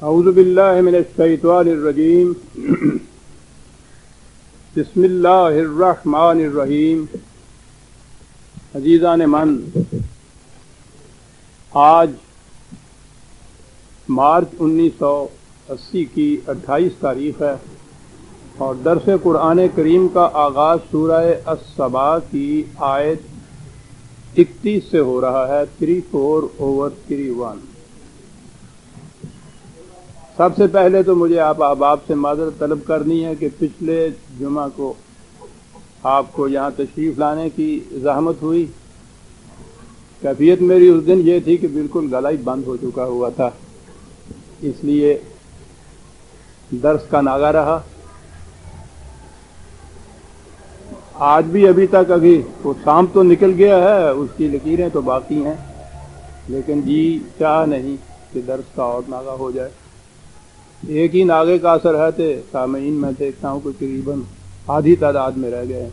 اعوذ باللہ من الشیطان الرجیم بسم اللہ الرحمن الرحیم۔ عزیزان من، آج مارچ 1980 کی 28 تاریخ ہے اور درس قرآن کریم کا آغاز سورہ السبا کی آیت 31 سے ہو رہا ہے، 34/31۔ سب سے پہلے تو مجھے آپ احباب سے معذرت طلب کرنی ہے کہ پچھلے جمعہ کو آپ کو یہاں تشریف لانے کی زحمت ہوئی۔ کیفیت میری اس دن یہ تھی کہ بالکل گلا ہی بند ہو چکا ہوا تھا، اس لیے درس کا ناغہ رہا۔ آج بھی ابھی تک وہ شام تو نکل گیا ہے، اس کی لکیریں تو باقی ہیں، لیکن جی چاہ نہیں کہ درس کا اور ناغہ ہو جائے۔ ایک ہی ناغے کا اثر ہے، تھے سامعین میں دیکھتا ہوں کہ تقریباً آدھی تعداد میں رہ گئے ہیں۔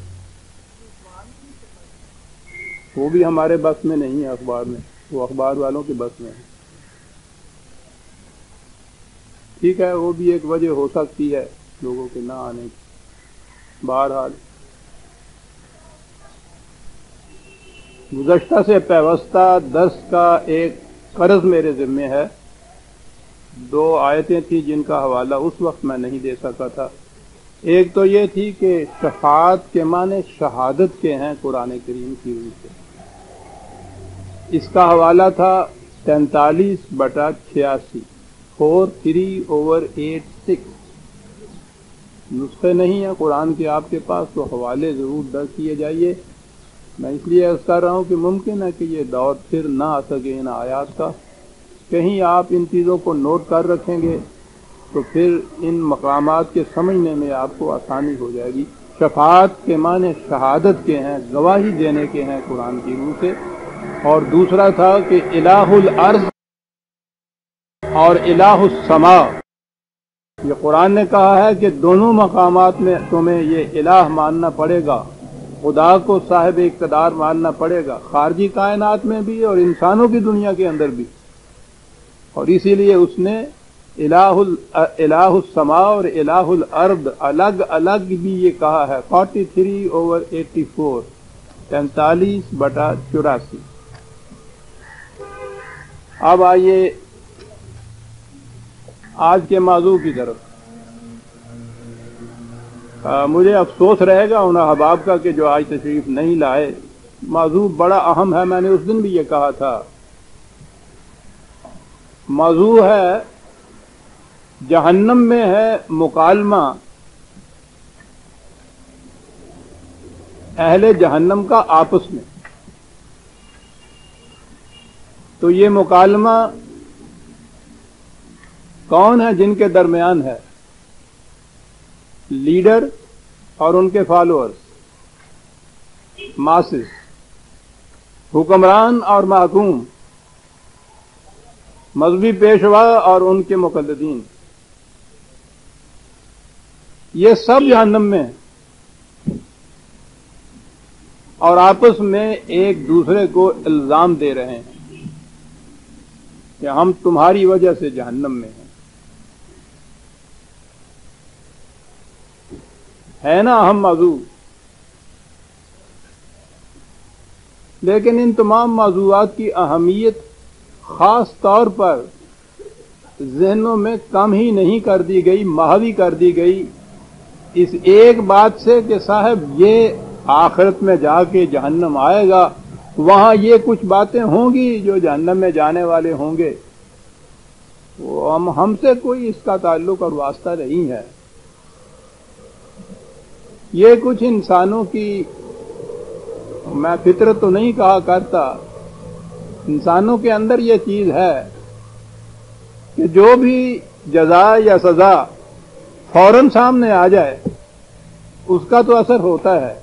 وہ بھی ہمارے بس میں نہیں ہے، اخبار میں، وہ اخبار والوں کے بس میں ہے۔ ٹھیک ہے، وہ بھی ایک وجہ ہو سکتی ہے لوگوں کے نہ آنے کی۔ بہرحال گزشتہ سے پیوستہ درس کا ایک قرض میرے ذمے ہے۔ 2 آیتیں تھیں جن کا حوالہ اس وقت میں نہیں دے سکا تھا۔ ایک تو یہ تھی کہ شفاعت کے معنی شہادت کے ہیں قرآن کریم کی روح سے، اس کا حوالہ تھا 43/86، 43/86۔ نسخے نہیں ہیں قرآن کے آپ کے پاس تو حوالے ضرور درج کیے جائیے۔ میں اس لیے عرض کر رہا ہوں کہ ممکن ہے کہ یہ دور پھر نہ آ سکے ان آیات کا۔ کہیں آپ ان چیزوں کو نوٹ کر رکھیں گے تو پھر ان مقامات کے سمجھنے میں آپ کو آسانی ہو جائے گی۔ شفاعت کے معنی شہادت کے ہیں، گواہی دینے کے ہیں قرآن کی روح سے۔ اور دوسرا تھا کہ الہ الارض اور الہ السماء، یہ قرآن نے کہا ہے کہ دونوں مقامات میں تمہیں یہ الہ ماننا پڑے گا، خدا کو صاحب اقتدار ماننا پڑے گا، خارجی کائنات میں بھی اور انسانوں کی دنیا کے اندر بھی۔ اور اسی لیے اس نے الہ السماء اور الہ الارض الگ الگ بھی یہ کہا ہے۔ 43/84، 43/84۔ اب آئیے آج کے موضوع کی طرف۔ مجھے افسوس رہے گا ان احباب کا کہ جو آج تشریف نہیں لائے۔ موضوع بڑا اہم ہے، میں نے اس دن بھی یہ کہا تھا۔ موضوع ہے جہنم میں ہے مکالمہ اہل جہنم کا آپس میں۔ تو یہ مکالمہ کون ہے جن کے درمیان ہے؟ لیڈر اور ان کے فالوورز، ماسز، حکمران اور محکوم، مذہبی پیشوا اور ان کے مقلدین، یہ سب جہنم میں ہیں اور آپس میں ایک دوسرے کو الزام دے رہے ہیں کہ ہم تمہاری وجہ سے جہنم میں ہیں۔ ہے نا اہم موضوع؟ لیکن ان تمام موضوعات کی اہمیت خاص طور پر ذہنوں میں کم ہی نہیں کر دی گئی، محوی کر دی گئی اس ایک بات سے کہ صاحب یہ آخرت میں جا کے جہنم آئے گا، وہاں یہ کچھ باتیں ہوں گی جو جہنم میں جانے والے ہوں گے۔ وہ ہم سے کوئی اس کا تعلق اور واسطہ نہیں ہے۔ یہ کچھ انسانوں کی، میں فطرت تو نہیں کہا کرتا، انسانوں کے اندر یہ چیز ہے کہ جو بھی جزا یا سزا فوراً سامنے آ جائے اس کا تو اثر ہوتا ہے،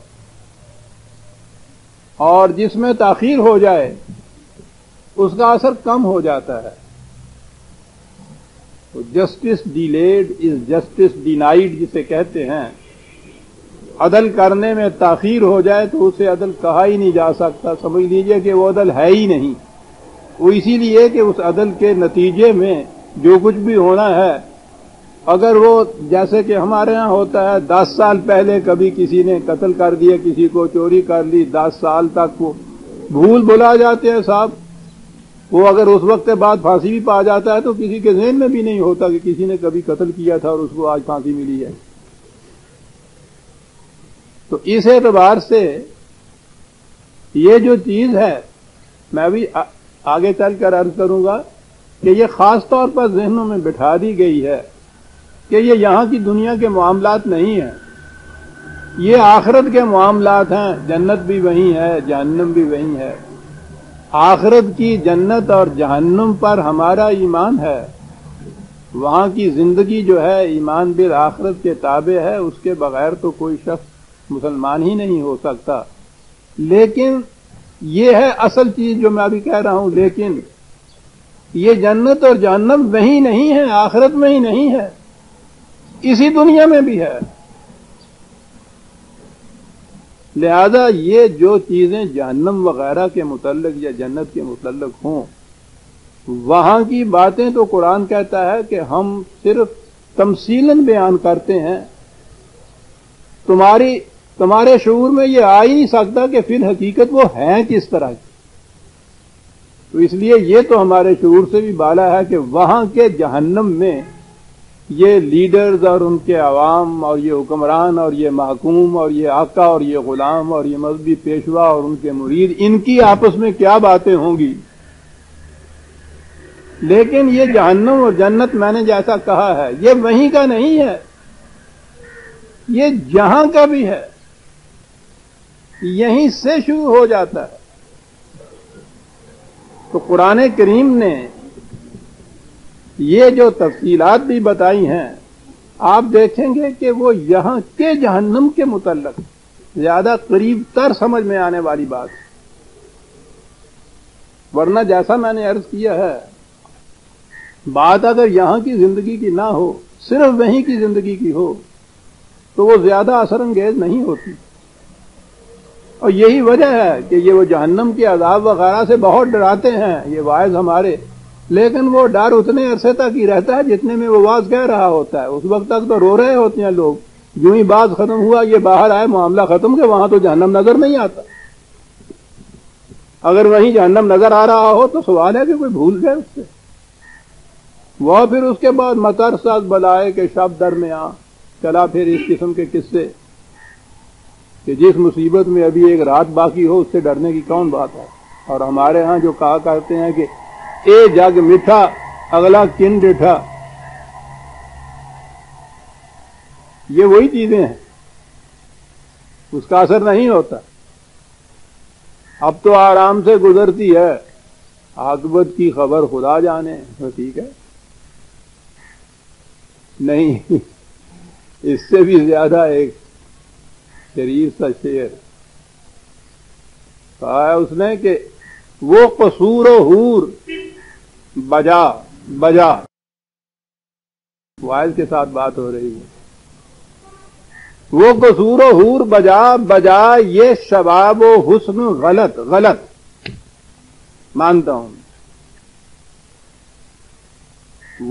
اور جس میں تاخیر ہو جائے اس کا اثر کم ہو جاتا ہے۔ تو جسٹس ڈیلیڈ از جسٹس ڈینائیڈ جسے کہتے ہیں۔ عدل کرنے میں تاخیر ہو جائے تو اسے عدل کہا ہی نہیں جا سکتا، سمجھ لیجئے کہ وہ عدل ہے ہی نہیں۔ وہ اسی لیے کہ اس عدل کے نتیجے میں جو کچھ بھی ہونا ہے، اگر وہ جیسے کہ ہمارے ہاں ہوتا ہے 10 سال پہلے کبھی کسی نے قتل کر دیا، کسی کو چوری کر لی، 10 سال تک وہ بھول بھلا جاتے ہیں صاحب. وہ اگر اس وقت کے بعد پھانسی بھی پا جاتا ہے تو کسی کے ذہن میں بھی نہیں ہوتا کہ کسی نے کبھی قتل کیا تھا اور اس کو آج پھانسی ملی ہے. تو اس اعتبار سے یہ جو چیز ہے، میں بھی آگے چل کر عرض کروں گا کہ یہ خاص طور پر ذہنوں میں بٹھا دی گئی ہے کہ یہ یہاں کی دنیا کے معاملات نہیں ہیں، یہ آخرت کے معاملات ہیں. جنت بھی وہیں ہے، جہنم بھی وہیں ہے. آخرت کی جنت اور جہنم پر ہمارا ایمان ہے. وہاں کی زندگی جو ہے ایمان بالآخرت کے تابع ہے، اس کے بغیر تو کوئی شخص مسلمان ہی نہیں ہو سکتا. لیکن یہ ہے اصل چیز جو میں ابھی کہہ رہا ہوں. لیکن یہ جنت اور جہنم وہیں نہیں ہے، آخرت میں ہی نہیں ہے، اسی دنیا میں بھی ہے. لہذا یہ جو چیزیں جہنم وغیرہ کے متعلق یا جنت کے متعلق ہوں، وہاں کی باتیں تو قرآن کہتا ہے کہ ہم صرف تمثیلاً بیان کرتے ہیں. تمہارے شعور میں یہ آ ہی نہیں سکتا کہ فی الحقیقت وہ ہیں کس طرح کی. تو اس لیے یہ تو ہمارے شعور سے بھی بالا ہے کہ وہاں کے جہنم میں یہ لیڈرز اور ان کے عوام اور یہ حکمران اور یہ محکوم اور یہ آقا اور یہ غلام اور یہ مذہبی پیشوا اور ان کے مرید، ان کی آپس میں کیا باتیں ہوں گی. لیکن یہ جہنم اور جنت میں نے جیسا کہا ہے یہ وہیں کا نہیں ہے، یہ جہاں کا بھی ہے، یہیں سے شروع ہو جاتا ہے. تو قرآن کریم نے یہ جو تفصیلات بھی بتائی ہیں، آپ دیکھیں گے کہ وہ یہاں کے جہنم کے متعلق زیادہ قریب تر سمجھ میں آنے والی بات. ورنہ جیسا میں نے عرض کیا ہے، بات اگر یہاں کی زندگی کی نہ ہو، صرف وہیں کی زندگی کی ہو، تو وہ زیادہ اثر انگیز نہیں ہوتی. اور یہی وجہ ہے کہ یہ وہ جہنم کے عذاب وغیرہ سے بہت ڈراتے ہیں یہ واعظ ہمارے، لیکن وہ ڈر اتنے عرصے تک ہی رہتا ہے جتنے میں وہ واعظ کہہ رہا ہوتا ہے. اس وقت تک تو رو رہے ہوتے ہیں لوگ. جو ہی بات ختم ہوا، یہ باہر آئے، معاملہ ختم، کہ وہاں تو جہنم نظر نہیں آتا. اگر وہیں جہنم نظر آ رہا ہو تو سوال ہے کہ کوئی بھول گئے اس سے. وہ پھر اس کے بعد مطر ساز بلائے کہ شب درمیاں چلا پھر اس قسم کے قصے کہ جس مصیبت میں ابھی ایک رات باقی ہو اس سے ڈرنے کی کون بات ہے. اور ہمارے ہاں جو کہا کرتے ہیں کہ اے جگ میٹھا اگلا کن ڈٹھا، یہ وہی چیزیں ہیں، اس کا اثر نہیں ہوتا. اب تو آرام سے گزرتی ہے، عاقبت کی خبر خدا جانے. ٹھیک ہے، نہیں، اس سے بھی زیادہ ایک شریف سا شعر کہا ہے اس نے کہ وہ قصور و حور بجا بجا. وائز کے ساتھ بات ہو رہی ہے. وہ قصور و حور بجا بجا، یہ شباب و حسن غلط غلط. مانتا ہوں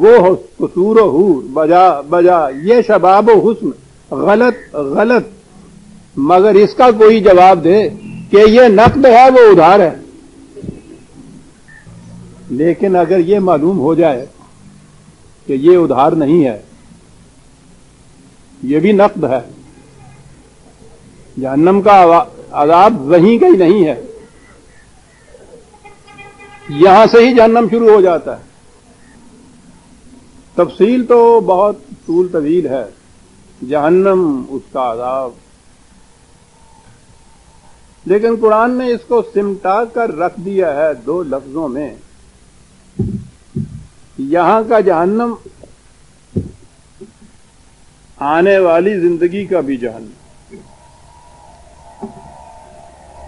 وہ قصور و حور بجا بجا، یہ شباب و حسن غلط غلط. مگر اس کا کوئی جواب دے کہ یہ نقد ہے وہ ادھار ہے. لیکن اگر یہ معلوم ہو جائے کہ یہ ادھار نہیں ہے، یہ بھی نقد ہے، جہنم کا عذاب وہیں کا ہی نہیں ہے، یہاں سے ہی جہنم شروع ہو جاتا ہے. تفصیل تو بہت طول طویل ہے، جہنم، اس کا عذاب. لیکن قرآن نے اس کو سمٹا کر رکھ دیا ہے 2 لفظوں میں. یہاں کا جہنم، آنے والی زندگی کا بھی جہنم.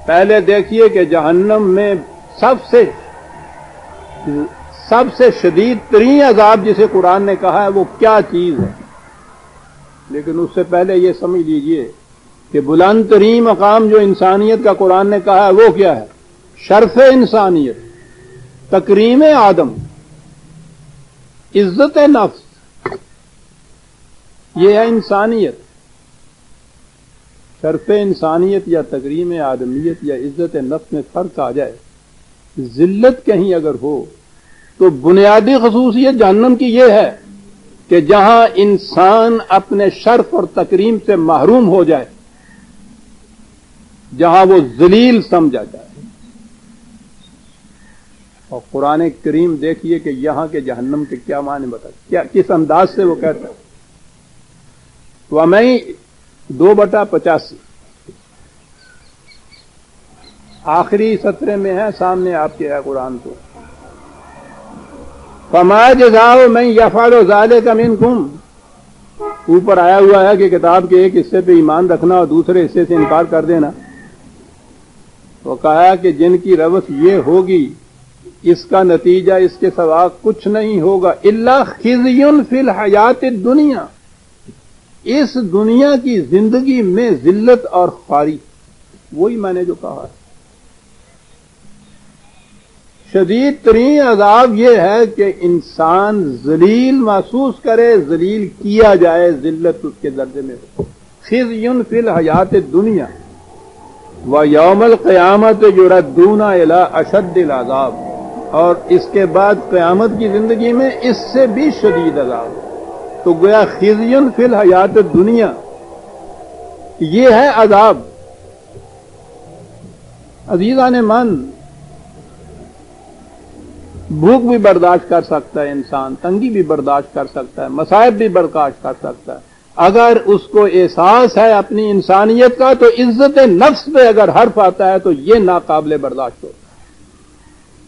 پہلے دیکھیے کہ جہنم میں سب سے شدید ترین عذاب جسے قرآن نے کہا ہے وہ کیا چیز ہے. لیکن اس سے پہلے یہ سمجھ لیجئے کہ بلند ترین مقام جو انسانیت کا قرآن نے کہا ہے وہ کیا ہے؟ شرف انسانیت، تکریم آدم. عزت نفس یہ ہے انسانیت. شرف انسانیت یا تکریم آدمیت یا عزت نفس میں فرق آ جائے، ذلت کہیں اگر ہو تو بنیادی خصوصیت جہنم کی یہ ہے کہ جہاں انسان اپنے شرف اور تکریم سے محروم ہو جائے، جہاں وہ ذلیل سمجھا جائے. اور قرآن کریم دیکھیے کہ یہاں کے جہنم کے کیا معنی کیا کس انداز سے وہ کہتا ہے. وَمَن 2/85 آخری سطرے میں ہے، سامنے آپ کے ہے قرآن کو. فَمَا جَزَاءُ مَن يَفْعَلُ ذَلِكَ مِنكُمْ، اوپر آیا ہوا ہے کہ کتاب کے ایک حصے پہ ایمان رکھنا اور دوسرے حصے سے انکار کر دینا. وہ کہا کہ جن کی روش یہ ہوگی اس کا نتیجہ اس کے سوا کچھ نہیں ہوگا الا خزی فی الحیات الدنیا، اس دنیا کی زندگی میں ذلت اور خواری. وہی میں نے جو کہا ہے، شدید ترین عذاب یہ ہے کہ انسان ذلیل محسوس کرے، ذلیل کیا جائے، ذلت اس کے درجے میں ہو. خزی فی الحیات الدنیا وَيَوْمَ الْقِيَامَةِ يُرَدُّونَ إِلَىٰ أَشَدِّ الْعَذَابِ، اور اس کے بعد قیامت کی زندگی میں اس سے بھی شدید عذاب. تو گویا خزی فی الحیات الدنیا یہ ہے عذاب. عزیزان من، بھوک بھی برداشت کر سکتا ہے انسان، تنگی بھی برداشت کر سکتا ہے، مصائب بھی برداشت کر سکتا ہے. اگر اس کو احساس ہے اپنی انسانیت کا تو عزت نفس پہ اگر حرف آتا ہے تو یہ ناقابل برداشت ہوتا ہے.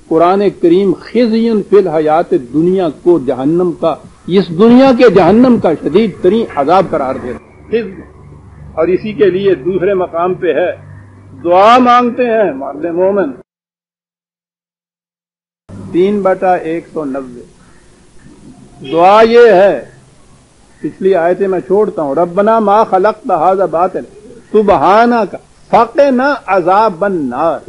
قرآن کریم خزی فی الحیات دنیا کو جہنم کا، اس دنیا کے جہنم کا شدید ترین عذاب قرار دیتا ہے. اور اسی کے لیے دوسرے مقام پہ ہے دعا مانگتے ہیں مرد مومن 3/190. دعا یہ ہے، پچھلی آیتیں میں چھوڑتا ہوں. ربنا ما خلقت ھذا باطلا سبحانک فقنا عذاب النار.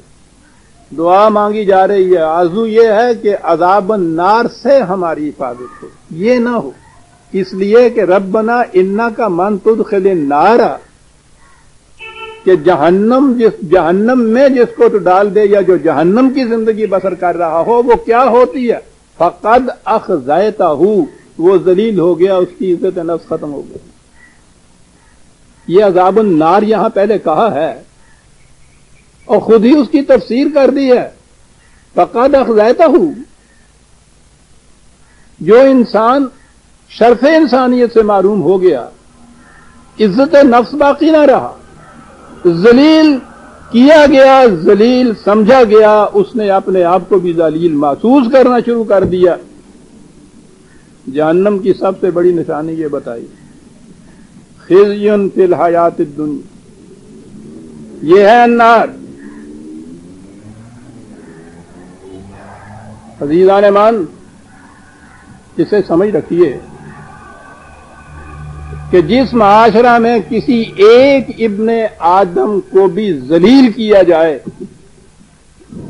دعا مانگی جا رہی ہے، آرزو یہ ہے کہ عذاب النار سے ہماری حفاظت ہو. یہ نہ ہو اس لیے کہ ربنا انک من تدخل النار، کہ جہنم میں جس کو تو ڈال دے یا جو جہنم کی زندگی بسر کر رہا ہو وہ کیا ہوتی ہے؟ فقد اخزیتہ، وہ ذلیل ہو گیا، اس کی عزت نفس ختم ہو گئی. یہ عذاب النار یہاں پہلے کہا ہے اور خود ہی اس کی تفسیر کر دی ہے. فقد اخزیتہ، جو انسان شرف انسانیت سے معروم ہو گیا، عزت نفس باقی نہ رہا، ذلیل کیا گیا، ذلیل سمجھا گیا، اس نے اپنے آپ کو بھی ذلیل محسوس کرنا شروع کر دیا. جہنم کی سب سے بڑی نشانی یہ بتائی، خزی فی الحیات الدنیا، یہ ہے النار. عزیزان مان، اسے سمجھ رکھیے کہ جس معاشرہ میں کسی ایک ابن آدم کو بھی ذلیل کیا جائے،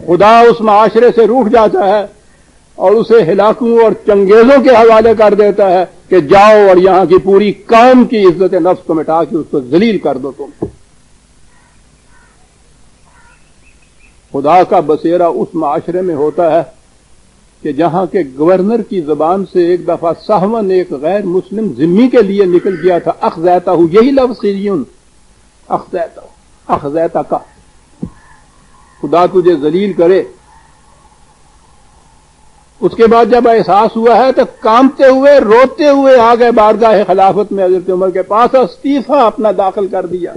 خدا اس معاشرے سے روٹھ جاتا ہے اور اسے ہلاکوں اور چنگیزوں کے حوالے کر دیتا ہے کہ جاؤ اور یہاں کی پوری قوم کی عزت نفس کو مٹا کے اس کو ذلیل کر دو. تم خدا کا بسیرا اس معاشرے میں ہوتا ہے کہ جہاں کے گورنر کی زبان سے ایک دفعہ سہون ایک غیر مسلم ذمہ کے لیے نکل گیا تھا اخزیتہ، یہی لفظ خزیون، اخزیتہ کا، خدا تجھے ذلیل کرے. اس کے بعد جب احساس ہوا ہے تو کانپتے ہوئے روتے ہوئے آ گئے بارگاہ خلافت میں حضرت عمر کے پاس، استعفیٰ اپنا داخل کر دیا.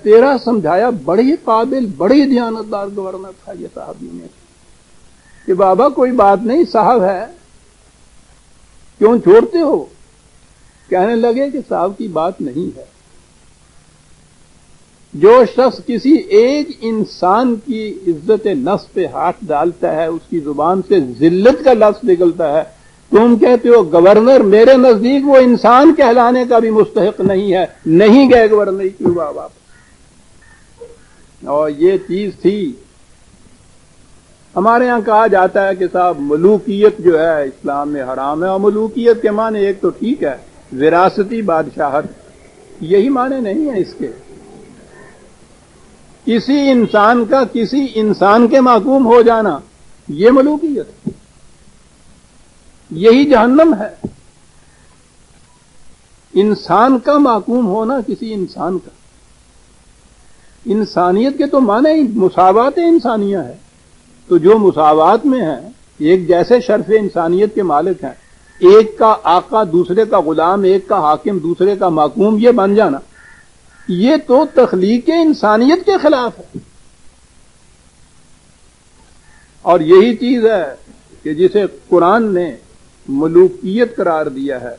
تیرا سمجھایا بڑی قابل، بڑی دیانتدار گورنر تھا یہ صاحب نے کہ بابا کوئی بات نہیں، صاحب ہے، کیوں چھوڑتے ہو؟ کہنے لگے کہ صاحب کی بات نہیں ہے. جو شخص کسی ایک انسان کی عزت نفس پہ ہاتھ ڈالتا ہے، اس کی زبان سے ذلت کا لفظ نکلتا ہے، تم کہتے ہو گورنر، میرے نزدیک وہ انسان کہلانے کا بھی مستحق نہیں ہے. نہیں گئے گورنر کی واپس. اور یہ چیز تھی ہمارے ہاں کہا جاتا ہے کہ صاحب ملوکیت جو ہے اسلام میں حرام ہے، اور ملوکیت کے معنی ایک تو ٹھیک ہے وراثتی بادشاہت، یہی معنی نہیں ہے اس کے۔ کسی انسان کا کسی انسان کے محکوم ہو جانا یہ ملوکیت، یہی جہنم ہے۔ انسان کا محکوم ہونا کسی انسان کا، انسانیت کے تو معنی ہی مساوات انسانیہ ہے، تو جو مساوات میں ہیں، ایک جیسے شرف انسانیت کے مالک ہیں، ایک کا آقا دوسرے کا غلام، ایک کا حاکم دوسرے کا محکوم، یہ بن جانا یہ تو تخلیق انسانیت کے خلاف ہے۔ اور یہی چیز ہے کہ جسے قرآن نے ملوکیت قرار دیا ہے،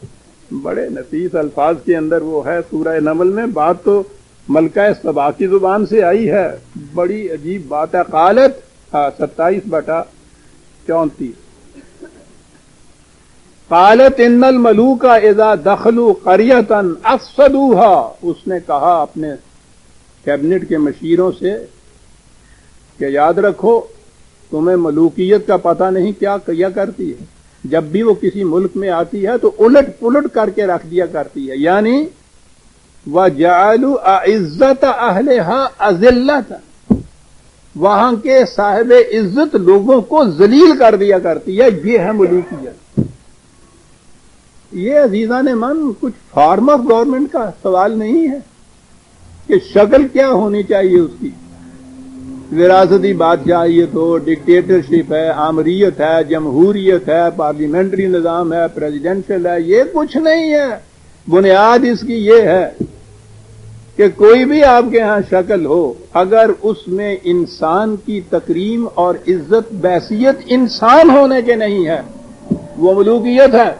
بڑے نفیس الفاظ کے اندر وہ ہے سورہ نمل میں، بات تو ملکہ سبا کی زبان سے آئی ہے، بڑی عجیب بات ہے۔ قالت 27/34 قالت ان الملوک اذا دخلوا قریۃ افسدوها، اس نے کہا اپنے کیبنٹ کے مشیروں سے کہ یاد رکھو تمہیں ملوکیت کا پتہ نہیں کیا کیا کرتی ہے، جب بھی وہ کسی ملک میں آتی ہے تو الٹ پلٹ کر کے رکھ دیا کرتی ہے، یعنی وَجَعَلُوا أَعِزَّةَ أَهْلِهَا أَذِلَّةً، وہاں کے صاحب عزت لوگوں کو ذلیل کر دیا کرتی ہے، یہ ہے ملوکیت۔ یہ عزیزان من کچھ فارم آف گورنمنٹ کا سوال نہیں ہے کہ شکل کیا ہونی چاہیے اس کی، وراثتی بادشاہیت ہو، ڈکٹیٹرشپ ہے، آمریت ہے، جمہوریت ہے، پارلیمنٹری نظام ہے، پریزیڈنشل ہے، یہ کچھ نہیں ہے۔ بنیاد اس کی یہ ہے کہ کوئی بھی آپ کے ہاں شکل ہو، اگر اس میں انسان کی تکریم اور عزت بحیثیت انسان ہونے کے نہیں ہے، وہ ملوکیت ہے،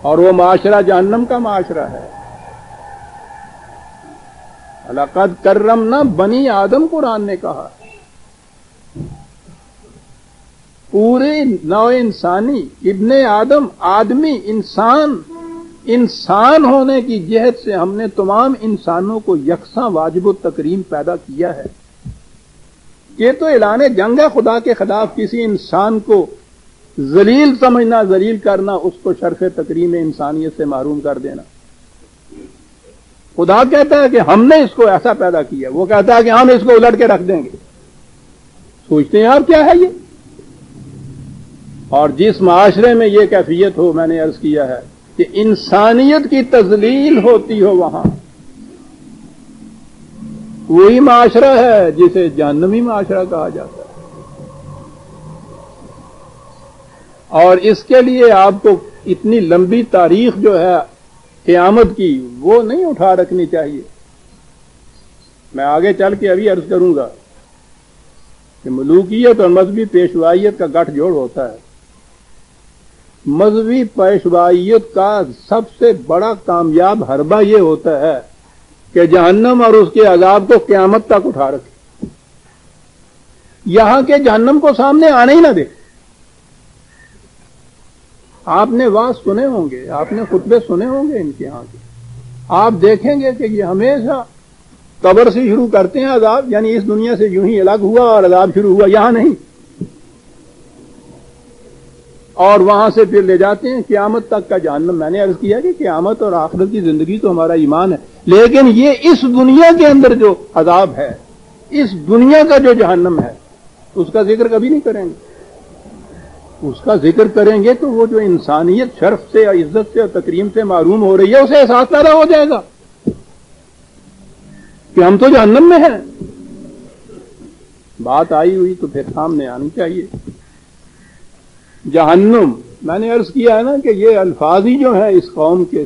اور وہ معاشرہ جہنم کا معاشرہ ہے۔ لقد کرمنا بنی آدم قرآن نے کہا، پورے نوع انسانی، ابن آدم، آدمی، انسان ہونے کی جہت سے ہم نے تمام انسانوں کو یکساں واجب التکریم پیدا کیا ہے۔ یہ تو اعلان جنگ ہے خدا کے خلاف، کسی انسان کو ذلیل سمجھنا، ذلیل کرنا، اس کو شرف تکریم انسانیت سے محروم کر دینا۔ خدا کہتا ہے کہ ہم نے اس کو ایسا پیدا کیا، وہ کہتا ہے کہ ہم اس کو الٹ کے رکھ دیں گے۔ سوچتے ہیں آپ کیا ہے یہ؟ اور جس معاشرے میں یہ کیفیت ہو، میں نے عرض کیا ہے کہ انسانیت کی تذلیل ہوتی ہو، وہاں وہی معاشرہ ہے جسے جہنمی معاشرہ کہا جاتا ہے۔ اور اس کے لیے آپ کو اتنی لمبی تاریخ جو ہے قیامت کی وہ نہیں اٹھا رکھنی چاہیے۔ میں آگے چل کے ابھی عرض کروں گا کہ ملوکیت اور مذہبی پیشوائیت کا گٹھ جوڑ ہوتا ہے۔ مذہبی پیشوائیت کا سب سے بڑا کامیاب حربہ یہ ہوتا ہے کہ جہنم اور اس کے عذاب کو قیامت تک اٹھا رکھے، یہاں کے جہنم کو سامنے آنے ہی نہ دے۔ آپ نے واعظ سنے ہوں گے، آپ نے خطبے سنے ہوں گے ان کے یہاں کے، آپ دیکھیں گے کہ یہ ہمیشہ قبر سے شروع کرتے ہیں عذاب، یعنی اس دنیا سے یوں ہی الگ ہوا اور عذاب شروع ہوا، یہاں نہیں، اور وہاں سے پھر لے جاتے ہیں قیامت تک کا جہنم۔ میں نے عرض کیا کہ قیامت اور آخرت کی زندگی تو ہمارا ایمان ہے، لیکن یہ اس دنیا کے اندر جو عذاب ہے، اس دنیا کا جو جہنم ہے، اس کا ذکر کبھی نہیں کریں گے۔ اس کا ذکر کریں گے تو وہ جو انسانیت شرف سے، عزت سے اور تکریم سے محروم ہو رہی ہے، اسے احساس پیدا ہو جائے گا کہ ہم تو جہنم میں ہیں۔ بات آئی ہوئی تو پھر سامنے آنی چاہیے۔ جہنم، میں نے عرض کیا ہے نا کہ یہ الفاظ ہی جو ہیں اس قوم کے،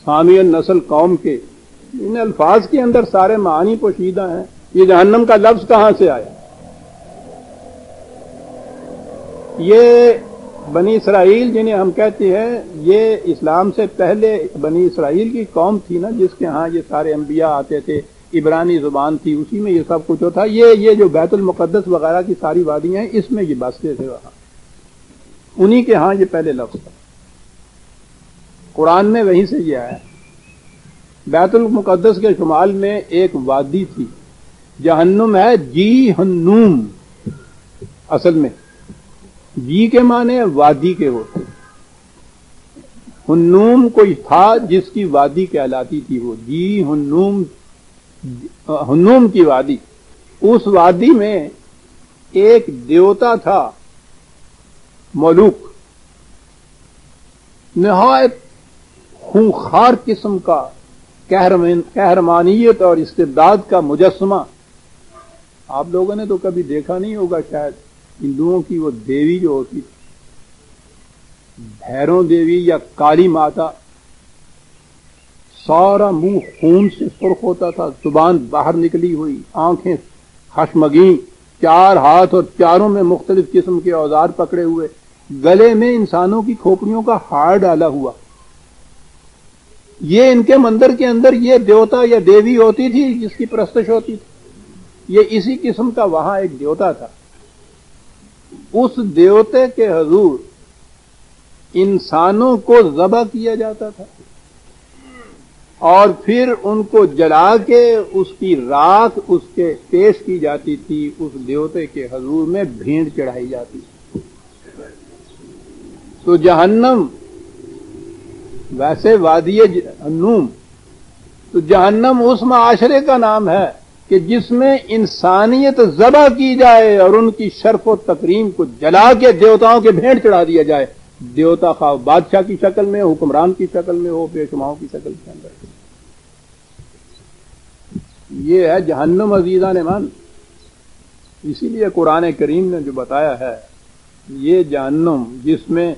سامی النسل قوم کے، ان الفاظ کے اندر سارے معانی پوشیدہ ہیں۔ یہ جہنم کا لفظ کہاں سے آیا؟ یہ بنی اسرائیل جنہیں ہم کہتے ہیں، یہ اسلام سے پہلے بنی اسرائیل کی قوم تھی نا، جس کے ہاں یہ سارے انبیاء آتے تھے، عبرانی زبان تھی، اسی میں یہ سب کچھ ہوتا۔ یہ جو بیت المقدس وغیرہ کی ساری وادیاں ہیں، اس میں یہ بستے تھے، وہاں انہی کے ہاں یہ پہلے لفظ تھا، قرآن میں وہیں سے یہ آیا۔ بیت المقدس کے شمال میں ایک وادی تھی، جہنم ہے، جی ہنوم، اصل میں جی کے معنی وادی کے ہوتے. ہنوم کوئی تھا جس کی وادی کہلاتی تھی وہ جی ہنوم کی وادی. اس وادی میں ایک دیوتا تھا ملوک، نہایت خونخوار قسم کا قہرمانیت اور استبداد کا مجسمہ. آپ لوگوں نے تو کبھی دیکھا نہیں ہوگا شاید، ہندوؤں کی وہ دیوی جو ہوتی تھی بھیرو دیوی یا کالی ماتا، سارا منہ خون سے سرخ ہوتا تھا، زبان باہر نکلی ہوئی، آنکھیں خشمگین، 4 ہاتھ اور چاروں میں مختلف قسم کے اوزار پکڑے ہوئے، گلے میں انسانوں کی کھوپڑیوں کا ہار ڈالا ہوا. یہ ان کے مندر کے اندر یہ دیوتا یا دیوی ہوتی تھی جس کی پرستش ہوتی تھی. یہ اسی قسم کا وہاں ایک دیوتا تھا. اس دیوتے کے حضور انسانوں کو ذبح کیا جاتا تھا اور پھر ان کو جلا کے اس کی راکھ اس کے پیش کی جاتی تھی. اس دیوتے کے حضور میں بھیڑ چڑھائی جاتی تھی. تو جہنم ویسے وادی جہنم، تو جہنم اس معاشرے کا نام ہے کہ جس میں انسانیت ذبح کی جائے اور ان کی شرف و تکریم کو جلا کے دیوتاؤں کے بھیڑ چڑھا دیا جائے. دیوتا خواہ بادشاہ کی شکل میں، حکمران کی شکل میں ہو، پیشواؤں کی شکل کے اندر. یہ ہے جہنم عزیزان ایمان. اسی لیے قرآن کریم نے جو بتایا ہے یہ جہنم جس میں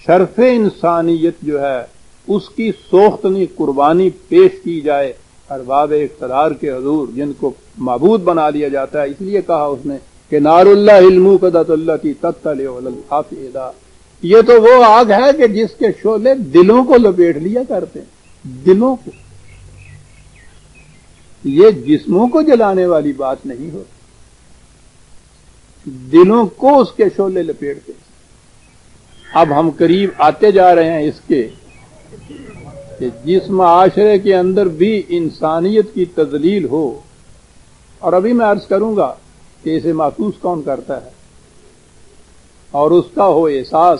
شرف انسانیت جو ہے اس کی سوختنی قربانی پیش کی جائے ارباب اقتدار کے حضور جن کو معبود بنا لیا جاتا ہے. اس لیے کہا اس نے کہ نار اللہ الموقدۃ التی تطلع علی الافئدہ. یہ تو وہ آگ ہے کہ جس کے شعلے دلوں کو لپیٹ لیا کرتے ہیں، دلوں کو. یہ جسموں کو جلانے والی بات نہیں ہوتی، دلوں کو اس کے شعلے لپیٹتے. اب ہم قریب آتے جا رہے ہیں اس کے کہ جس معاشرے کے اندر بھی انسانیت کی تذلیل ہو، اور ابھی میں عرض کروں گا کہ اسے محسوس کون کرتا ہے اور اس کا ہو احساس،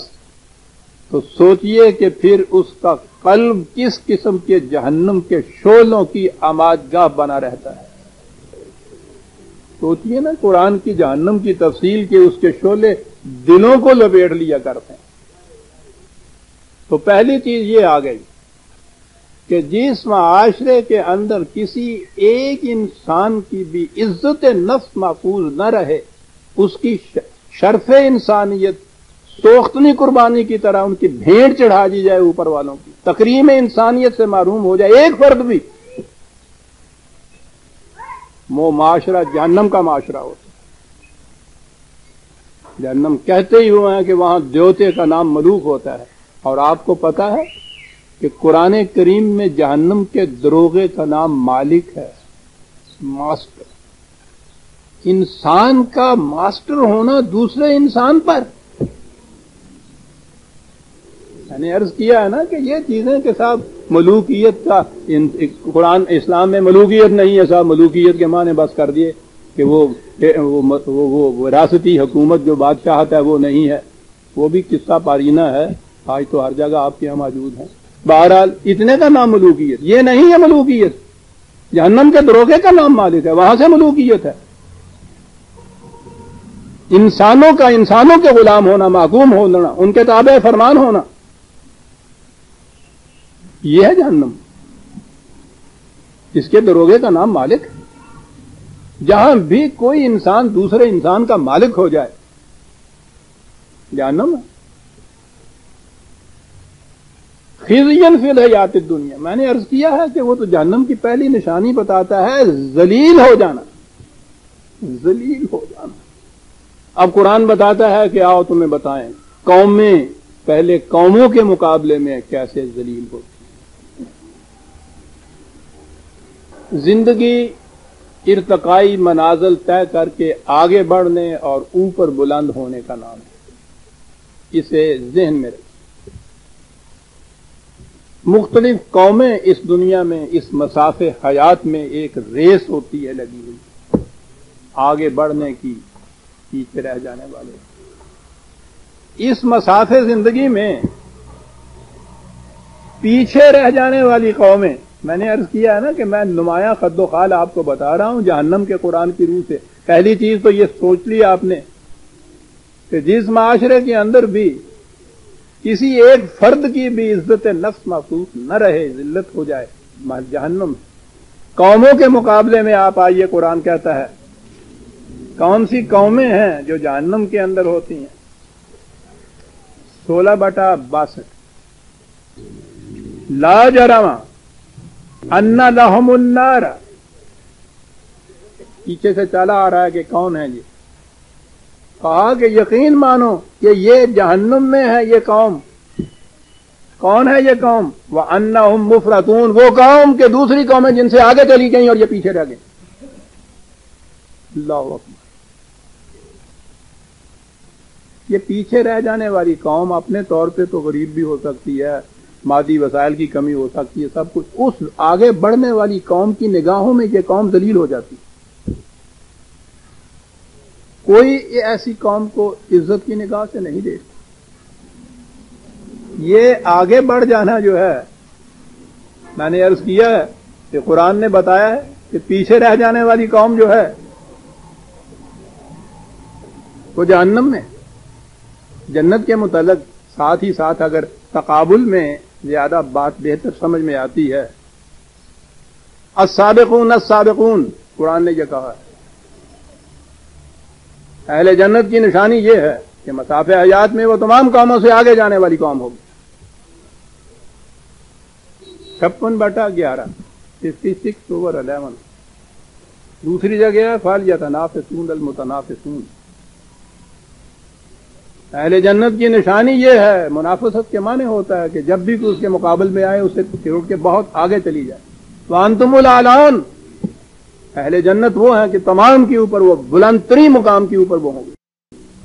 تو سوچئے کہ پھر اس کا قلب کس قسم کے جہنم کے شعلوں کی آمادگاہ بنا رہتا ہے. سوچئے نا قرآن کی جہنم کی تفصیل کے اس کے شعلے دلوں کو لپیٹ لیا کرتے ہیں. تو پہلی چیز یہ آ گئی کہ جس معاشرے کے اندر کسی ایک انسان کی بھی عزت نفس محفوظ نہ رہے، اس کی شرف انسانیت سوختنی قربانی کی طرح ان کی بھیڑ چڑھا دی جائے اوپر والوں کی، تکریم انسانیت سے محروم ہو جائے ایک فرد بھی، وہ معاشرہ جہنم کا معاشرہ ہوتا ہے. جہنم کہتے ہی ہوئے ہیں کہ وہاں دیوتے کا نام ملوک ہوتا ہے. اور آپ کو پتا ہے کہ قرآن کریم میں جہنم کے دروغے کا نام مالک ہے، ماسٹر. انسان کا ماسٹر ہونا دوسرے انسان پر. میں نے عرض کیا ہے نا کہ یہ چیزیں کہ صاحب ملوکیت کا قرآن اسلام میں ملوکیت نہیں ہے صاحب. ملوکیت کے معنی بس کر دیے کہ وہ وراثتی حکومت جو بادشاہت ہے وہ نہیں ہے. وہ بھی قصہ پارینہ ہے، آج تو ہر جگہ آپ کے یہاں موجود ہیں. بہرحال اتنے کا نام ملوکیت یہ نہیں ہے. ملوکیت جہنم کے دروغے کا نام مالک ہے، وہاں سے ملوکیت ہے. انسانوں کا انسانوں کے غلام ہونا، محکوم ہونا، ان کے تابع فرمان ہونا، یہ ہے جہنم. اس کے دروغے کا نام مالک ہے. جہاں بھی کوئی انسان دوسرے انسان کا مالک ہو جائے جہنم ہے. خزین فی الحیات الدنیا، میں نے عرض کیا ہے کہ وہ تو جہنم کی پہلی نشانی بتاتا ہے ذلیل ہو جانا، ذلیل ہو جانا. اب قرآن بتاتا ہے کہ آؤ تمہیں بتائیں قومیں پہلے قوموں کے مقابلے میں کیسے ذلیل ہوتی. زندگی ارتقائی منازل طے کر کے آگے بڑھنے اور اوپر بلند ہونے کا نام ہے. اسے ذہن میں رکھیں. مختلف قومیں اس دنیا میں اس مسافے حیات میں ایک ریس ہوتی ہے لگی ہوئی آگے بڑھنے کی. پیچھے رہ جانے والے. اس مساف زندگی میں پیچھے رہ جانے والی قومیں، میں نے عرض کیا ہے نا کہ میں نمایاں خد و خال آپ کو بتا رہا ہوں جہنم کے قرآن کی روح سے. پہلی چیز تو یہ سوچ لی آپ نے کہ جس معاشرے کے اندر بھی کسی ایک فرد کی بھی عزت نفس محسوس نہ رہے، ذلت ہو جائے، جہنم. قوموں کے مقابلے میں آپ آئیے، قرآن کہتا ہے کون سی قومیں ہیں جو جہنم کے اندر ہوتی ہیں. 16/62 لا جرم ان لہم النار. پیچھے سے چلا آ رہا ہے کہ کون ہے یہ. کہا کہ یقین مانو کہ یہ جہنم میں ہے یہ قوم. کون ہے یہ قوم؟ وَأَنَّهُمْ مُفْرَطُونَ، وہ قوم کہ دوسری قومیں جن سے آگے چلی گئیں اور یہ پیچھے رہ گئے. اللہ اکبر. یہ پیچھے رہ جانے والی قوم اپنے طور پہ تو غریب بھی ہو سکتی ہے، مادی وسائل کی کمی ہو سکتی ہے، سب کچھ. اس آگے بڑھنے والی قوم کی نگاہوں میں یہ قوم ذلیل ہو جاتی. کوئی ایسی قوم کو عزت کی نگاہ سے نہیں دیکھتا. یہ آگے بڑھ جانا جو ہے، میں نے عرض کیا ہے کہ قرآن نے بتایا ہے کہ پیچھے رہ جانے والی قوم جو ہے وہ جہنم میں. جنت کے متعلق ساتھ ہی ساتھ اگر تقابل میں زیادہ بات بہتر سمجھ میں آتی ہے، السابقون السابقون قرآن نے یہ کہا ہے. اہل جنت کی نشانی یہ ہے کہ مسافہ حیات میں وہ تمام قوموں سے آگے جانے والی قوم ہوگی. 56/11 56/11. دوسری جگہ ہے فَلْيَتَنَافَسُونَ الْمُتَنَافِسُونَ. اہل جنت کی نشانی یہ ہے، منافست کے معنی ہوتا ہے کہ جب بھی کوئی اس کے مقابل میں آئے اسے چھوڑ کے بہت آگے چلی جائے. وَأَنْتُمُ الْأَعْلَوْنَ. اہل جنت وہ ہیں کہ تمام کے اوپر وہ بلند ترین مقام کے اوپر وہ ہوں گے.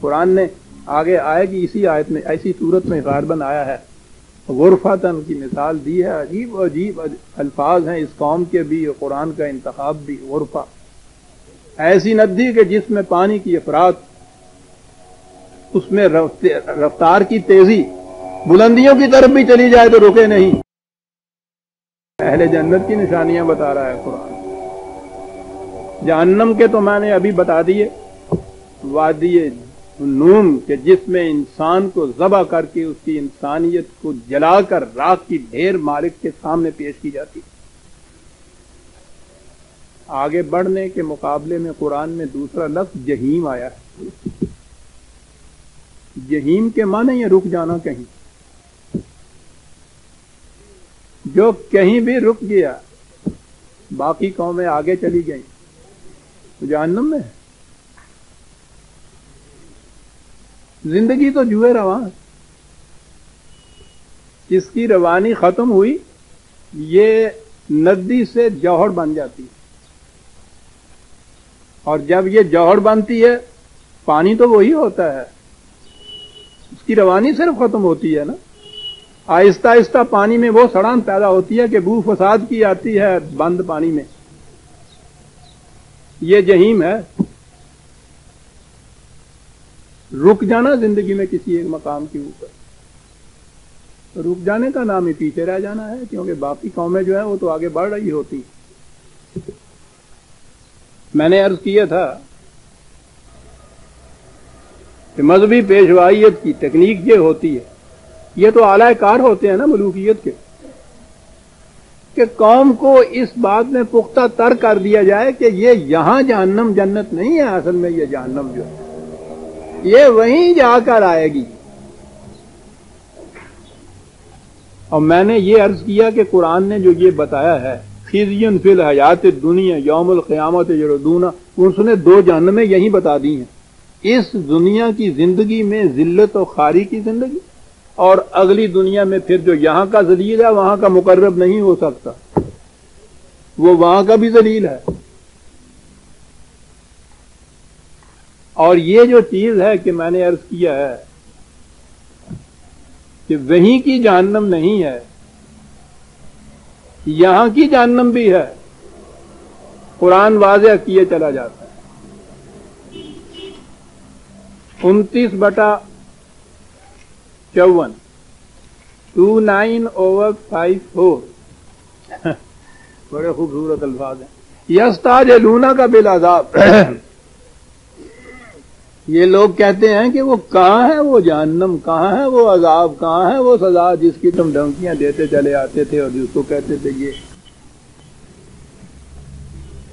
قرآن نے آگے آئے گی اسی آیت میں ایسی صورت میں غالباً آیا ہے. غرفتاً کی مثال دی ہے. عجیب عجیب الفاظ ہیں اس قوم کے بھی، قرآن کا انتخاب بھی. غرفہ ایسی ندی کہ جس میں پانی کی افراد، اس میں رفتار کی تیزی، بلندیوں کی طرف بھی چلی جائے تو رکے نہیں. اہل جنت کی نشانیاں بتا رہا ہے قرآن. جہنم کے تو میں نے ابھی بتا دیے. وادی نوم کہ جس میں انسان کو ذبح کر کے اس کی انسانیت کو جلا کر راکھ کی ڈھیر مالک کے سامنے پیش کی جاتی. آگے بڑھنے کے مقابلے میں قرآن میں دوسرا لفظ جہیم آیا ہے. جہیم کے معنی یہ رک جانا کہیں. جو کہیں بھی رک گیا، باقی قومیں آگے چلی گئیں، جہنم میں ہے. زندگی تو جوئے رواں، اس کی روانی ختم ہوئی، یہ ندی سے جوہر بن جاتی ہے. اور جب یہ جوہر بنتی ہے، پانی تو وہی ہوتا ہے، اس کی روانی صرف ختم ہوتی ہے نا. آہستہ آہستہ پانی میں وہ سڑان پیدا ہوتی ہے کہ بو فساد کی آتی ہے بند پانی میں. یہ جہیم ہے. رک جانا زندگی میں کسی ایک مقام کے اوپر، رک جانے کا نام ہی پیچھے رہ جانا ہے، کیونکہ باقی قومیں جو ہیں وہ تو آگے بڑھ رہی ہوتی. میں نے عرض کیا تھا کہ مذہبی پیشوائیت کی تکنیک یہ ہوتی ہے، یہ تو اعلی کار ہوتے ہیں نا ملوکیت کے، کہ قوم کو اس بات میں پختہ تر کر دیا جائے کہ یہ یہاں جہنم جنت نہیں ہے. اصل میں یہ جہنم جو ہے یہ وہیں جا کر آئے گی. اور میں نے یہ عرض کیا کہ قرآن نے جو یہ بتایا ہے خزی فی الحیات الدنیا یوم القیامت یردون، اس نے دو جہنمیں یہیں بتا دی ہیں. اس دنیا کی زندگی میں ذلت و خواری کی زندگی، اور اگلی دنیا میں پھر جو یہاں کا ذلیل ہے وہاں کا مقرب نہیں ہو سکتا، وہ وہاں کا بھی ذلیل ہے. اور یہ جو چیز ہے کہ میں نے عرض کیا ہے کہ وہیں کی جہنم نہیں ہے، یہاں کی جہنم بھی ہے. قرآن واضح کیے چلا جاتا ہے. 29/54 29/54 بڑے خوبصورت الفاظ ہیں. یستعجلونک بالعذاب یہ لوگ کہتے ہیں کہ وہ کہاں ہے وہ جہنم، کہاں ہے وہ عذاب، کہاں ہے وہ سزا جس کی تم دھمکیاں دیتے چلے آتے تھے اور جس کو کہتے تھے یہ.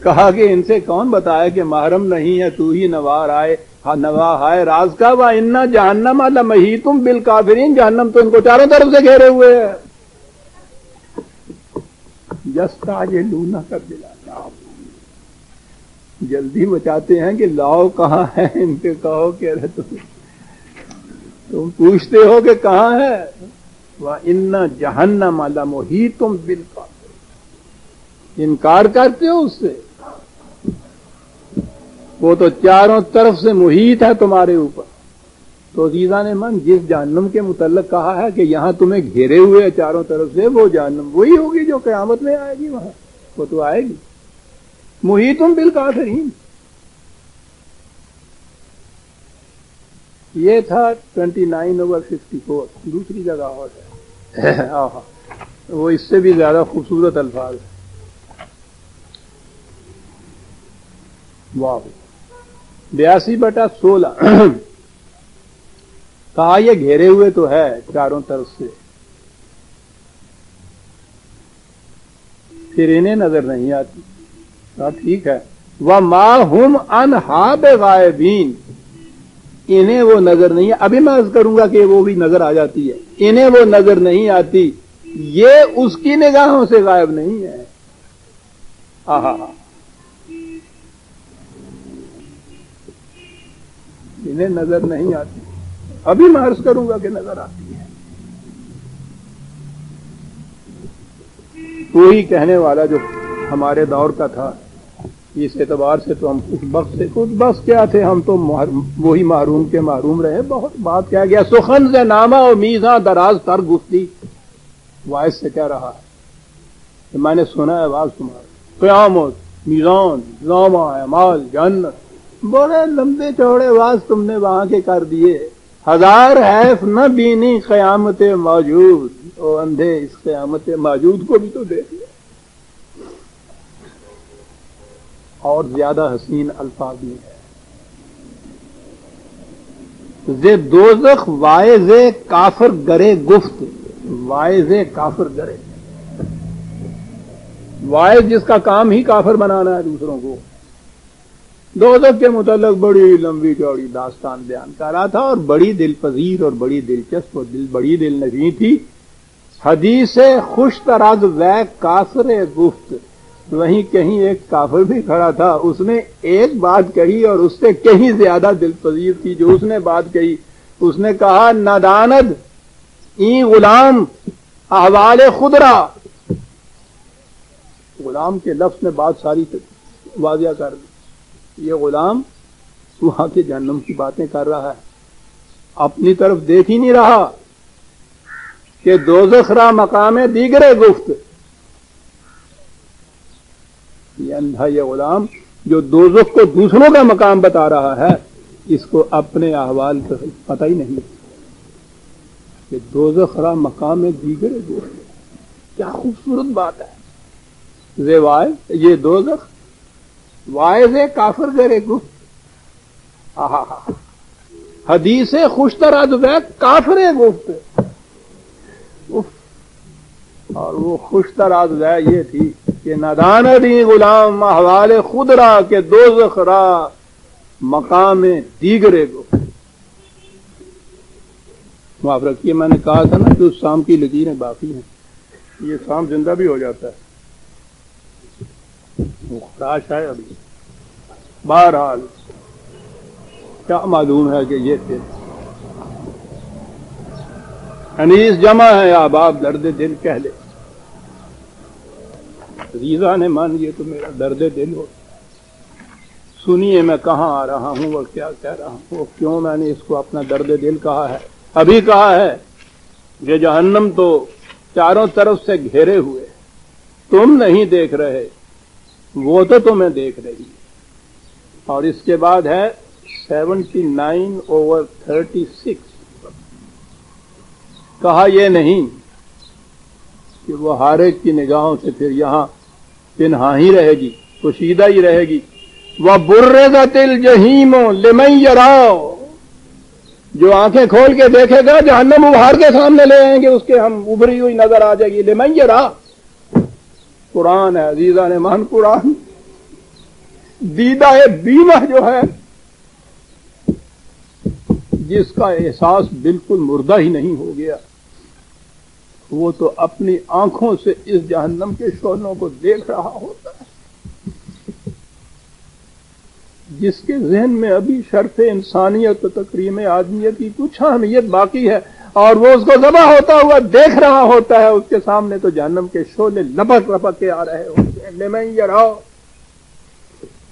کہا کہ ان سے کون بتایا کہ محرم نہیں ہے، تو ہی نوار آئے نوا ہائے راز کا. وَإِنَّ جَهَنَّمَ لَمَحِيطٌ بِالْكَافِرِينَ جہنم تو ان کو چاروں طرف سے گھیرے ہوئے ہے. یستعجلونک بالعذاب جلدی مچاتے ہیں کہ لاؤ کہاں ہے، ان کے کہو کہ ارے تم پوچھتے ہو کہ کہاں ہے. وَإِنَّ جَهَنَّمَ لَمُحِيطٌ بِالْكَافِرِينَ انکار کرتے ہو اس سے، وہ تو چاروں طرف سے محیط ہے تمہارے اوپر. تو عزیزان من جس جہنم کے متعلق کہا ہے کہ یہاں تمہیں گھیرے ہوئے ہیں چاروں طرف سے، وہ جہنم وہی ہوگی جو قیامت میں آئے گی. وہاں وہ تو آئے گی. محیط بالکافرین. یہ تھا 29/54. دوسری جگہ اور ہے وہ اس سے بھی زیادہ خوبصورت الفاظ ہے. واہ 82/16 کہا یہ گھیرے ہوئے تو ہے چاروں طرف سے، پھر انہیں نظر نہیں آتی. ٹھیک ہے. وَمَا هُمْ عَنْهَا بِغَائِبِينَ انہیں وہ نظر نہیں. ابھی میں عرض کروں گا کہ وہ بھی نظر آ جاتی ہے. انہیں وہ نظر نہیں آتی، یہ اس کی نگاہوں سے غائب نہیں ہے. انہیں نظر نہیں آتی. ابھی میں عرض کروں گا کہ نظر آتی ہے. وہی کہنے والا جو ہمارے دور کا تھا. اس اعتبار سے تو ہم کچھ بخت کیا تھے، ہم تو وہی محروم کے محروم رہے. بہت بات کہہ گیا. سخن سے نامہ اور میزاں دراز تر گفتی. وائس سے کہہ رہا ہے کہ میں نے سنا ہے آواز تمہاری. قیامت، میزان، نامہ اعمال، جنت، بڑے لمبے چوڑے واز تم نے وہاں کے کر دیے. ہزار حیف نہ بینی قیامت موجود. او اندھے اس قیامت موجود کو بھی تو دیکھ لے. اور زیادہ حسین الفاظ میں ہے. زِ دوزخ واعظ کافر گرے گفت. واعظ کافر گرے، واعظ جس کا کام ہی کافر بنانا ہے دوسروں کو. دوزخ کے متعلق بڑی لمبی چوڑی داستان بیان کر رہا تھا، اور بڑی دل پذیر اور بڑی دلچسپ اور بڑی دل نشیں تھی. حدیث خوش طراز وے کافر گفت. وہیں کہیں ایک کافر بھی کھڑا تھا، اس نے ایک بات کہی اور اس سے کہیں زیادہ دل پذیر تھی جو اس نے بات کہی. اس نے کہا نداند این غلام احوال خدرا. غلام کے لفظ نے بات ساری واضح کر دی. یہ غلام وہاں کے جہنم کی باتیں کر رہا ہے، اپنی طرف دیکھ ہی نہیں رہا کہ دوزخ را مقام دیگرے گفت. یہ اندھا یہ غلام جو دوزخ کو دوسروں کا مقام بتا رہا ہے، اس کو اپنے احوال کا پتہ ہی نہیں کہ دوزخ را مقام دیگرے گفت. کیا خوبصورت بات ہے. یہ دوزخ واعظ کافر گرے گفت. حدیث خوش طراز وے کافر گفت. اور وہ خوش طراز وے یہ تھی کہ ندان دی غلام احوال خدرا کے دوزخ را مقام دیگرے گفت. معاف رکھیے، میں نے کہا تھا نا جو سام کی لکیریں باقی ہیں، یہ سام زندہ بھی ہو جاتا ہے. وہ خراش ہے ابھی. بہرحال کیا معلوم ہے کہ یہ تھے انیس جمع ہے احباب درد دل کہہ لے. ریزا نے مان یہ تو میرا درد دل ہو. سنیے میں کہاں آ رہا ہوں اور کیا کہہ رہا ہوں، وہ کیوں میں نے اس کو اپنا درد دل کہا ہے. ابھی کہا ہے کہ جہنم تو چاروں طرف سے گھیرے ہوئے، تم نہیں دیکھ رہے، وہ تو تمہیں دیکھ رہی ہے. اور اس کے بعد ہے 79/36 کہا یہ نہیں کہ وہ ہر ایک کی نگاہوں سے پھر یہاں پنہا ہی رہے گی، پوشیدہ ہی رہے گی۔ وَبُرِّزَتِ الْجَحِیمُ لِمَن یَرَىٰ، جو آنکھیں کھول کے دیکھے گا جہنم ابھار کے سامنے لے آئیں گے، اس کے ہم ابھری ہوئی نظر آ جائے گی۔ لِمَن یَرَىٰ قرآن ہے عزیزان مان، قرآن دیدہ بیمہ جو ہے، جس کا احساس بالکل مردہ ہی نہیں ہو گیا، وہ تو اپنی آنکھوں سے اس جہنم کے شعلوں کو دیکھ رہا ہوتا ہے۔ جس کے ذہن میں ابھی شرف انسانیت و تکریم آدمیت کی کچھ اہمیت باقی ہے اور وہ اس کو ذبح ہوتا ہوا دیکھ رہا ہوتا ہے، اس کے سامنے تو جہنم کے شعلے لپک لپک کے آ رہے ہوتے ہیں۔ لمن یراؤ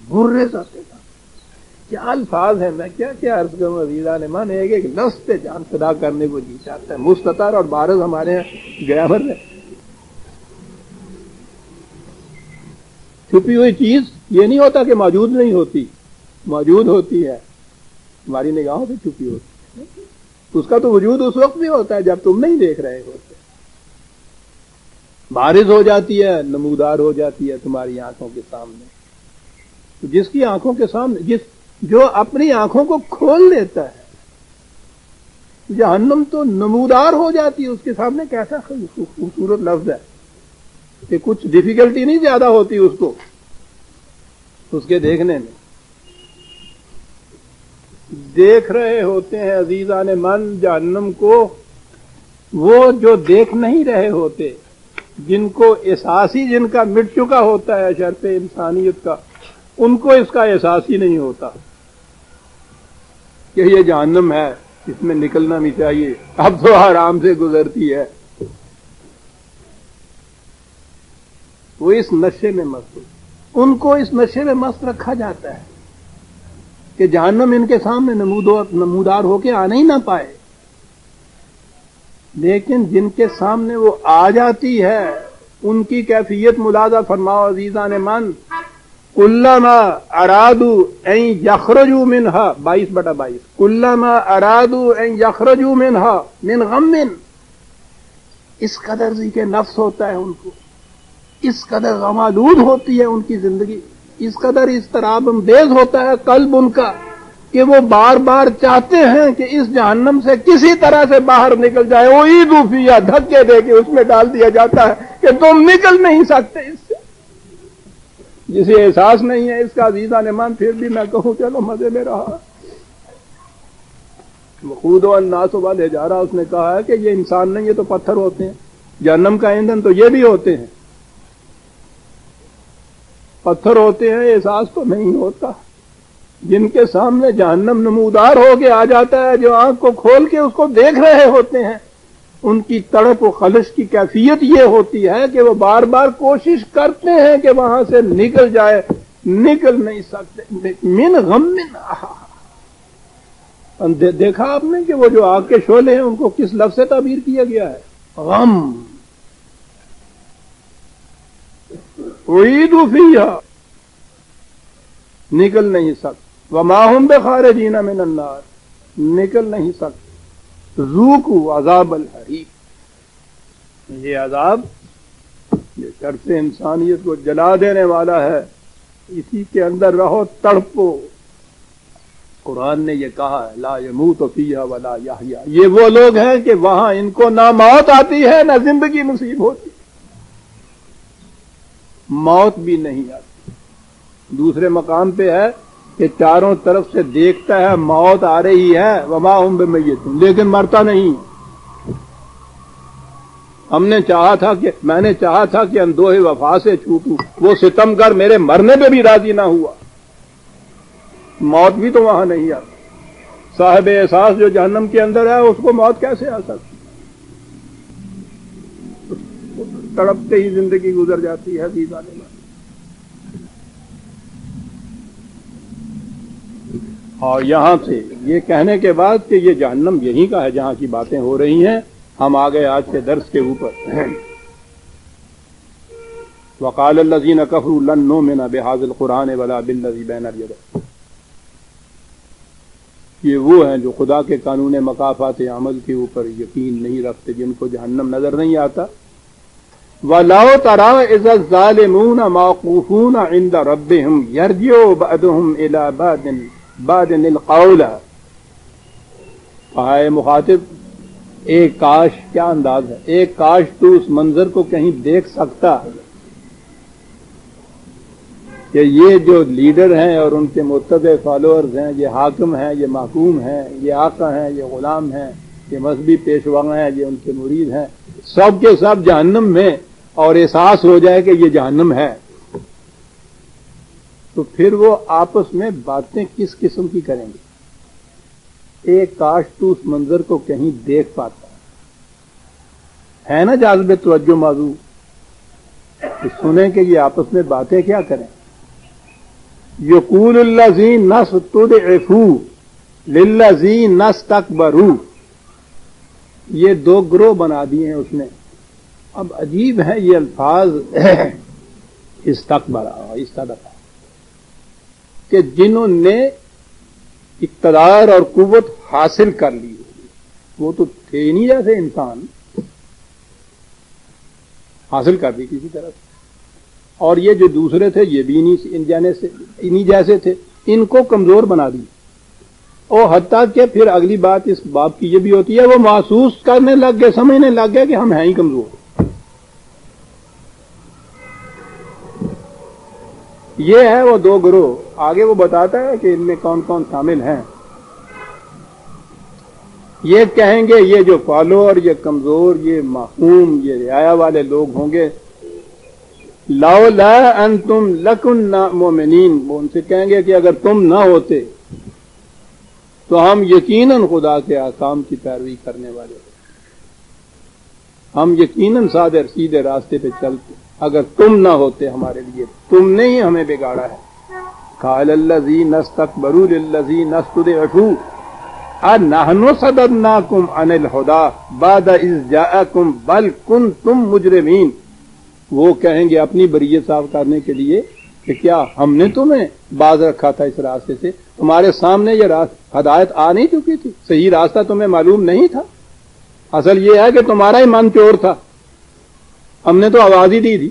برزت، کیا الفاظ ہیں، میں کیا کیا عرض کروں عزیزان مان، ایک ایک لفظ پہ جان فدا کرنے کو جی چاہتا ہے۔ مستطر اور بارز ہمارے یہاں گرامر ہے۔ چھپی ہوئی چیز یہ نہیں ہوتا کہ موجود نہیں ہوتی، موجود ہوتی ہے، ہماری نگاہوں سے چھپی ہوتی ہے۔ اس کا تو وجود اس وقت بھی ہوتا ہے جب تم نہیں دیکھ رہے ہوتے، بارز ہو جاتی ہے، نمودار ہو جاتی ہے تمہاری آنکھوں کے سامنے۔ جس کی آنکھوں کے سامنے، جو اپنی آنکھوں کو کھول لیتا ہے، جہنم تو نمودار ہو جاتی ہے اس کے سامنے۔ کیسا خوبصورت لفظ ہے کہ کچھ ڈیفیکلٹی نہیں زیادہ ہوتی اس کو، اس کے دیکھنے میں۔ دیکھ رہے ہوتے ہیں عزیزان من جہنم کو وہ جو دیکھ نہیں رہے ہوتے، جن کو احساس ہی جن کا مٹ چکا ہوتا ہے شرف انسانیت کا، ان کو اس کا احساس ہی نہیں ہوتا کہ یہ جہنم ہے، اس میں نکلنا نہیں چاہیے، اب تو آرام سے گزرتی ہے۔ وہ اس نشے میں مست، ان کو اس نشے میں مست رکھا جاتا ہے کہ جہنم ان کے سامنے نمودار ہو کے آنا ہی نہ پائے، لیکن جن کے سامنے وہ آ جاتی ہے ان کی کیفیت ملاحظہ فرماؤ عزیزان من۔ کلما ارادوا ان یخرجوا منها 22/22 کلما ارادوا ان یخرجوا منها من غم، اس قدر ذیق نفس ہوتا ہے ان کو، اس قدر غمآلود ہوتی ہے ان کی زندگی، اس قدر اضطراب انگیز ہوتا ہے قلب ان کا کہ وہ بار بار چاہتے ہیں کہ اس جہنم سے کسی طرح سے باہر نکل جائے۔ وہ عیدو فیہا دھکے دے کے اس میں ڈال دیا جاتا ہے کہ تم نکل نہیں سکتے اس سے۔ جسے احساس نہیں ہے اس کا عزیزان مان، پھر بھی میں کہوں چلو مزے میں رہا۔ وقود الناس والحجارہ، اس نے کہا ہے کہ یہ انسان نہیں، یہ تو پتھر ہوتے ہیں، جہنم کا ایندھن تو یہ بھی ہوتے ہیں، پتھر ہوتے ہیں، احساس تو نہیں ہوتا۔ جن کے سامنے جہنم نمودار ہو کے آ جاتا ہے، جو آنکھ کو کھول کے اس کو دیکھ رہے ہوتے ہیں، ان کی تڑپ و خلش کی کیفیت یہ ہوتی ہے کہ وہ بار بار کوشش کرتے ہیں کہ وہاں سے نکل جائے، نکل نہیں سکتے۔ من غم دیکھا آپ نے کہ وہ جو آگ کے شعلے ہیں ان کو کس لفظ سے تعبیر کیا گیا ہے؟ غم۔ اعیدوا فیہا، نکل نہیں سکتے۔ وما ہم بخارجین من النار، نکل نہیں سکتے۔ ذوقوا عذاب الحریق، یہ عذاب یہ شرف انسانیت کو جلا دینے والا ہے، اسی کے اندر رہو، تڑپو۔ قرآن نے یہ کہا ہے لا یموت فیہا ولا یحییٰ، یہ وہ لوگ ہیں کہ وہاں ان کو نہ موت آتی ہے نہ زندگی نصیب ہوتی، موت بھی نہیں آتی۔ دوسرے مقام پہ ہے کہ چاروں طرف سے دیکھتا ہے موت آ رہی ہے، وما ہم بمیتون، لیکن مرتا نہیں۔ میں نے چاہا تھا کہ اندوہ وفا سے چھوٹوں، وہ ستم گر میرے مرنے پہ بھی راضی نہ ہوا۔ موت بھی تو وہاں نہیں آتی۔ صاحب احساس جو جہنم کے اندر ہے اس کو موت کیسے آ سکتی؟ تڑپتے ہی زندگی گزر جاتی ہے عزیزان اللہ۔ اور یہاں سے یہ کہنے کے بعد کہ یہ جہنم یہیں کا ہے جہاں کی باتیں ہو رہی ہیں، ہم آگے آج کے درس کے اوپر۔ وقال الذین کفروا لن نؤمن بہذا القرآن ولا بالذی بین یدیہ، یہ وہ ہیں جو خدا کے قانون مکافات عمل کے اوپر یقین نہیں رکھتے، جن کو جہنم نظر نہیں آتا۔ وَلَوْ تَرَىٰ إِذَا الظَّالِمُونَ مَوْقُوفُونَ عِندَ رَبِّهِمْ يَرْجِعُ بَعْضُهُمْ إِلَىٰ بَعْضٍ الْقَوْلَ۔ کہا ہے مخاطب، ایک کاش، کیا انداز ہے، ایک کاش تو اس منظر کو کہیں دیکھ سکتا کہ یہ جو لیڈر ہیں اور ان کے متبع فالوورز ہیں، یہ حاکم ہیں، یہ محکوم ہیں، یہ آقا ہیں، یہ غلام ہیں، یہ مذہبی پیشوا ہیں، یہ ان کے مرید ہیں، سب کے سب جہنم میں، اور احساس ہو جائے کہ یہ جہنم ہے، تو پھر وہ آپس میں باتیں کس قسم کی کریں گے؟ ایک کاش تو اس منظر کو کہیں دیکھ پاتا ہے نا جاذب توجہ موضوع، کہ سنیں کہ یہ آپس میں باتیں کیا کریں۔ یقول الذین استضعفوا للذین استکبروا، یہ دو گروہ بنا دیے ہیں اس نے۔ اب عجیب ہے یہ الفاظ استدعا، کہ جنہوں نے اقتدار اور قوت حاصل کر لی، وہ تو تھے ہی نہیں جیسے انسان، حاصل کر دی کسی طرح سے، اور یہ جو دوسرے تھے یہ بھی انہی جیسے تھے، ان کو کمزور بنا دی۔ اور حتیٰ کہ پھر اگلی بات اس باب کی یہ بھی ہوتی ہے، وہ محسوس کرنے لگ گئے، سمجھنے لگ گئے کہ ہم ہیں ہی کمزور۔ یہ ہے وہ دو گروہ، آگے وہ بتاتا ہے کہ ان میں کون کون شامل ہیں۔ یہ کہیں گے، یہ جو فالوور، یہ کمزور، یہ محکوم، یہ رعایا والے لوگ ہوں گے، لولا انتم لکننا مؤمنین، وہ ان سے کہیں گے کہ اگر تم نہ ہوتے تو ہم یقیناً خدا کے احکام کی پیروی کرنے والے ہوتے، ہم یقیناً سیدھے راستے پہ چلتے، اگر تم نہ ہوتے ہمارے لیے، تم نے ہی ہمیں بگاڑا ہے۔ قال الذین استکبروا للذین استضعفوا انحن صددناکم عن الہدی بعد اذ جاءکم بل کنتم مجرمین، وہ کہیں گے اپنی بریت صاف کرنے کے لیے کہ کیا ہم نے تمہیں باز رکھا تھا اس راستے سے، تمہارے سامنے یہ ہدایت آ نہیں چکی تھی، صحیح راستہ تمہیں معلوم نہیں تھا، اصل یہ ہے کہ تمہارا ہی من چور تھا، ہم نے تو آواز ہی دی تھی،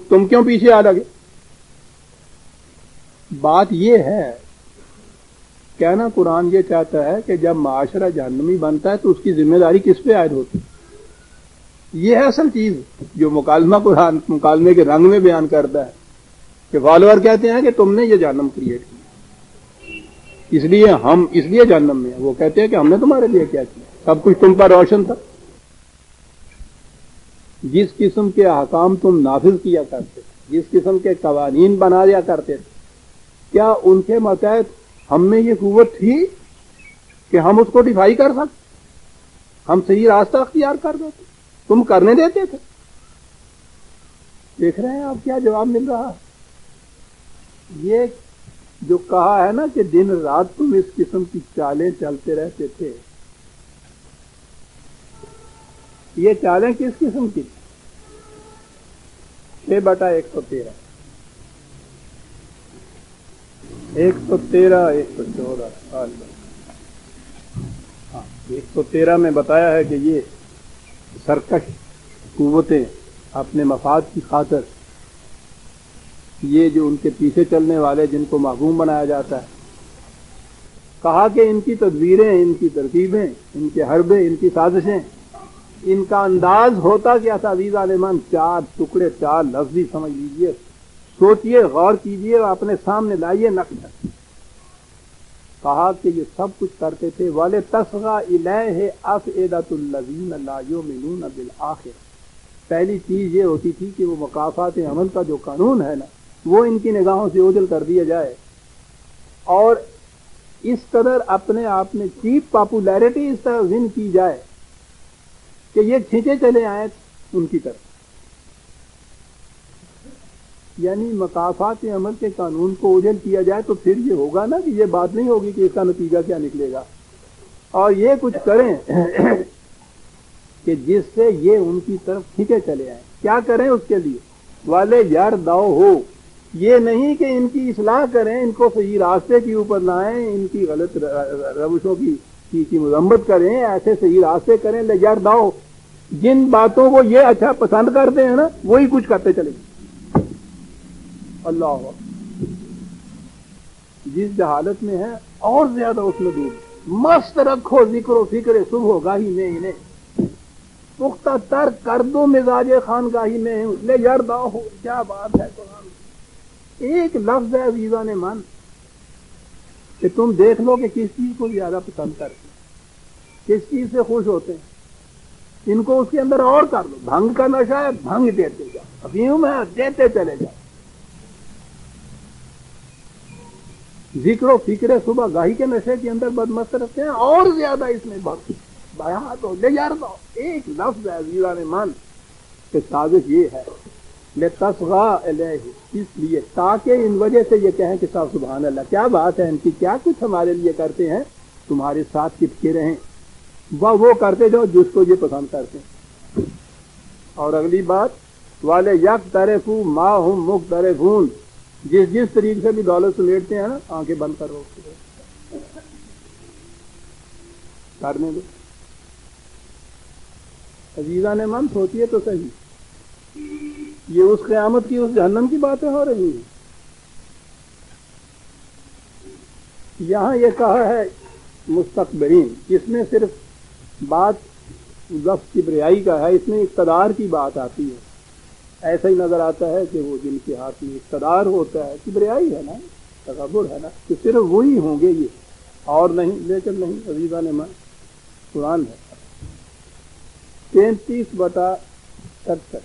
تم کیوں پیچھے آ لگے؟ بات یہ ہے، کہنا قرآن یہ چاہتا ہے کہ جب معاشرہ جہنمی بنتا ہے تو اس کی ذمہ داری کس پہ عائد ہوتی ہے؟ یہ ہے اصل چیز جو مکالمہ قرآن مکالمے کے رنگ میں بیان کرتا ہے، کہ فالوور کہتے ہیں کہ تم نے یہ جہنم کریٹ کی، اس لیے جہنم میں ہے، وہ کہتے ہیں کہ ہم نے تمہارے لیے کیا کیا، سب کچھ تم پر روشن تھا، جس قسم کے احکام تم نافذ کیا کرتے تھے، جس قسم کے قوانین بنا دیا کرتے تھے، کیا ان کے متحد ہم میں یہ قوت تھی کہ ہم اس کو ڈیفائی کر سکتے، ہم صحیح راستہ اختیار کر دیتے، تم کرنے دیتے تھے؟ دیکھ رہے ہیں آپ کیا جواب مل رہا ہے؟ یہ جو کہا ہے نا کہ دن رات تم اس قسم کی چالیں چلتے رہتے تھے، یہ چالیں کس قسم کی؟ 6/113 114 113 میں بتایا ہے کہ یہ سرکش قوتیں اپنے مفاد کی خاطر، یہ جو ان کے پیچھے چلنے والے جن کو محکوم بنایا جاتا ہے، کہا کہ ان کی تدبیریں، ان کی ترکیبیں، ان کے حربے، ان کی سازشیں، ان کا انداز ہوتا کیا تھا؟ عزیز عالمان، 4 ٹکڑے، 4 لفظی سمجھ لیجئے، سوچئے، غور کیجئے، اپنے سامنے لائیے نقشہ۔ کہا کہ یہ سب کچھ کرتے تھے، وَلِتَصْغَىٰ إِلَيْهِ أَفْئِدَةُ الَّذِينَ لَا يُؤْمِنُونَ بِالْآخِرَةِ، پہلی چیز یہ ہوتی تھی کہ وہ مکافات عمل کا جو قانون ہے نا، وہ ان کی نگاہوں سے اوجھل کر دیا جائے، اور اس قدر اپنے آپ میں چیپ پاپولیرٹی اس طرح ذہن کی جائے کہ یہ کھینچے چلے آئے ان کی طرف، یعنی مکافات عمل کے قانون کو اوجھل کیا جائے، تو پھر یہ ہوگا نا کہ یہ بات نہیں ہوگی کہ اس کا نتیجہ کیا نکلے گا، اور یہ کچھ کریں کہ جس سے یہ ان کی طرف کھینچے چلے آئیں۔ کیا کریں اس کے لیے؟ والے یار داؤ ہو، یہ نہیں کہ ان کی اصلاح کریں، ان کو صحیح راستے کے اوپر لائیں، ان کی غلط روشوں کی مذمت کریں، ایسے صحیح راستے کریں. لیجرداؤ، جن باتوں کو یہ اچھا پسند کرتے ہیں نا وہی کچھ کرتے چلے. اللہ جس جہالت میں ہے اور زیادہ اس میں دور. مست رکھو ذکر و فکر صبح گاہی میں انہیں، پختہ تر کر دو مزاج خانگاہی میں. لیجرداؤ ہو، کیا بات ہے قرآن. ایک لفظ ہے عزیزان من کہ تم دیکھ لو کہ کس چیز کو زیادہ پسند کرتے ہیں، کس چیز سے خوش ہوتے ہیں. ان کو اس کے اندر اور کر لو. بھنگ کا نشہ ہے، بھنگ دیتے جاؤ. افیون ہے، دیتے چلے جاؤ. ذکر و فکر صبح گاہی کے نشے کے اندر بدمست رکھتے ہیں اور زیادہ اس میں بہت بیان تو لے جا رہا. ایک لفظ ہے عزیزان من کہ سازش یہ ہے لتصغى الیہ، اس لیے تاکہ ان وجہ سے یہ کہیں کہ صاحب سبحان اللہ، کیا بات ہے ان کی، کیا کچھ ہمارے لیے کرتے ہیں، تمہارے ساتھ چپکے رہیں. وہ کرتے جو جس کو یہ پسند کرتے ہیں. اور اگلی بات والے یقترفوا ما هم مقترفون، جس طریقے سے بھی دولت سمیٹتے ہیں نا، آنکھیں بند کرو کرنے دو. عزیزان من سوچیے تو صحیح، یہ اس قیامت کی، اس جہنم کی باتیں ہو رہی ہیں. یہاں یہ کہا ہے مستقبرین، اس میں صرف بات لفظ کبریائی کا ہے، اس میں اقتدار کی بات آتی ہے. ایسا ہی نظر آتا ہے کہ وہ جن کے ہاتھ میں اقتدار ہوتا ہے، کبریائی ہے نا، تکبر ہے نا، تو صرف وہی ہوں گے یہ، اور نہیں. لیکن نہیں عزیزان من، قرآن ہے 33/67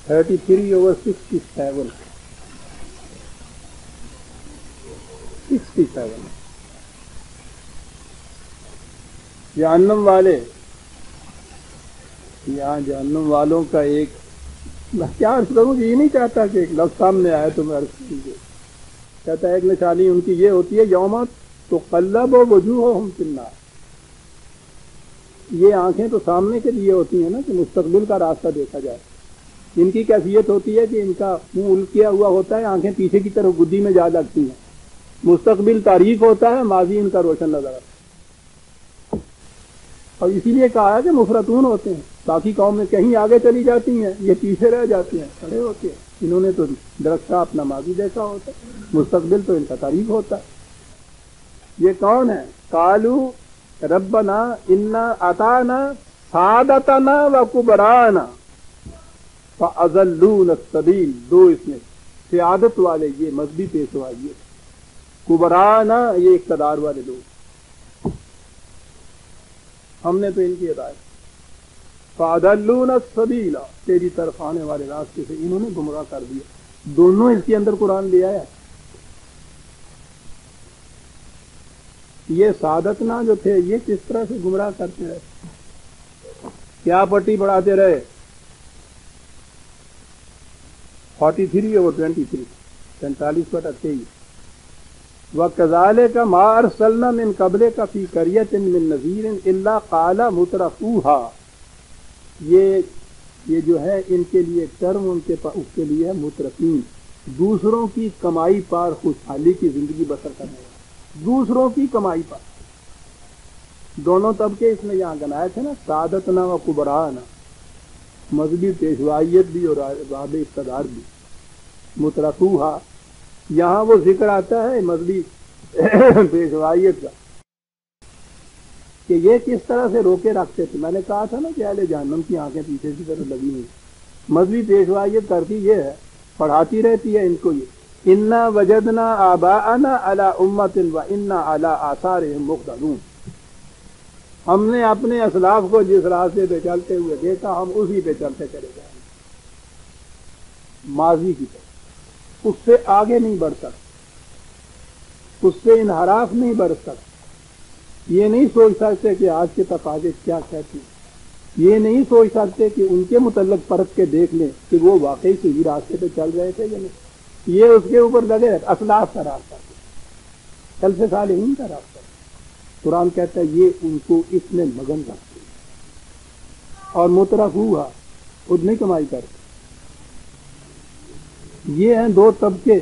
33/67 جہنم والے، یہاں جہنم والوں کا ایک، میں کیا عرض کروں، یہ نہیں چاہتا کہ ایک لفظ سامنے آئے تو میں عرض کیجیے. کہتا ہے ایک نشانی ان کی یہ ہوتی ہے یوم تقلب وجوہہم فی النار. یہ آنکھیں تو سامنے کے لیے ہوتی ہیں نا کہ مستقبل کا راستہ دیکھا جائے. ان کی کیفیت ہوتی ہے کہ ان کا منہ الٹیا ہوا ہوتا ہے، آنکھیں پیچھے کی طرف گدی میں جا لگتی ہیں. مستقبل تاریک ہوتا ہے، ماضی ان کا روشن نظر آتا ہے. اور اسی لیے کہا ہے کہ مفرطون ہوتے ہیں. باقی قوم میں کہیں آگے چلی جاتی ہیں، یہ پیچھے رہ جاتے ہیں، کھڑے ہوتے ہیں. انہوں نے تو درختہ اپنا ماضی دیکھا ہوتا ہے، مستقبل تو ان کا تاریک ہوتا ہے. یہ کون ہے؟ قالو ربنا انا اطعنا سادتنا وکبرانا فاضلونا السبیل. دو اس میں سیادت والے، یہ مذہبی پیشوا، یہ کبرانا یہ اقتدار والے لوگ، ہم نے تو ان کی ہدایت. فاضلونا السبیل، تیری طرف آنے والے راستے سے انہوں نے گمراہ کر دیا. دونوں اس کے اندر قرآن لے آیا. یہ سعادتنا جو تھے یہ کس طرح سے گمراہ کرتے رہے، کیا پٹی پڑھاتے رہے. 43/23 45/23 وَكَذَلِكَ مَا أَرْسَلْنَا مِن قَبْلِكَ فِي قَرْيَةٍ مِّن نَذِيرٍ إِلَّا قَالَ مُتْرَفُوهَا. یہ جو ہے ان کے لیے ٹرم، ان کے اس کے لیے ہے مترفین، دوسروں کی کمائی پر خوشحالی کی زندگی بسر کرنے والے. دوسروں کی کمائی پر دونوں طبقے اس میں یہاں گنائے تھے نا، سعادتنا و کبرانا، مذہبی پیشوائیت بھی اور باب اقتدار بھی. مترفوہا، یہاں وہ ذکر آتا ہے مذہبی پیشوائیت کا کہ یہ کس طرح سے روکے رکھتے تھے. میں نے کہا تھا نا کہ اہل جہنم کی آنکھیں پیچھے کی طرف لگی ہوئی. مذہبی پیشوائیت کرتی یہ ہے، پڑھاتی رہتی ہے ان کو یہ انا وجدنا آباءنا علی امۃ وانا علی آثارہم مقتدون. ہم نے اپنے اسلاف کو جس راستے پہ چلتے ہوئے دیکھا، ہم اسی پہ چلتے چلے جائیں گے. ماضی کی طرف اس سے آگے نہیں بڑھ سکتے، اس سے انحراف نہیں بڑھ سکتے. یہ نہیں سوچ سکتے کہ آج کے تقاضے کیا کہتے ہیں، یہ نہیں سوچ سکتے کہ ان کے متعلق پرکھ کے دیکھ لیں کہ وہ واقعی صحیح راستے پہ چل رہے تھے یا نہیں. یہ اس کے اوپر لگے رہتے، اسلاف کا راستہ، سلف صالحین کا راستہ. قرآن کہتا ہے یہ ان کو اس میں مگن رکھتے اور مترف ہوا خود نہیں کمائی کرتے. یہ ہیں دو طبقے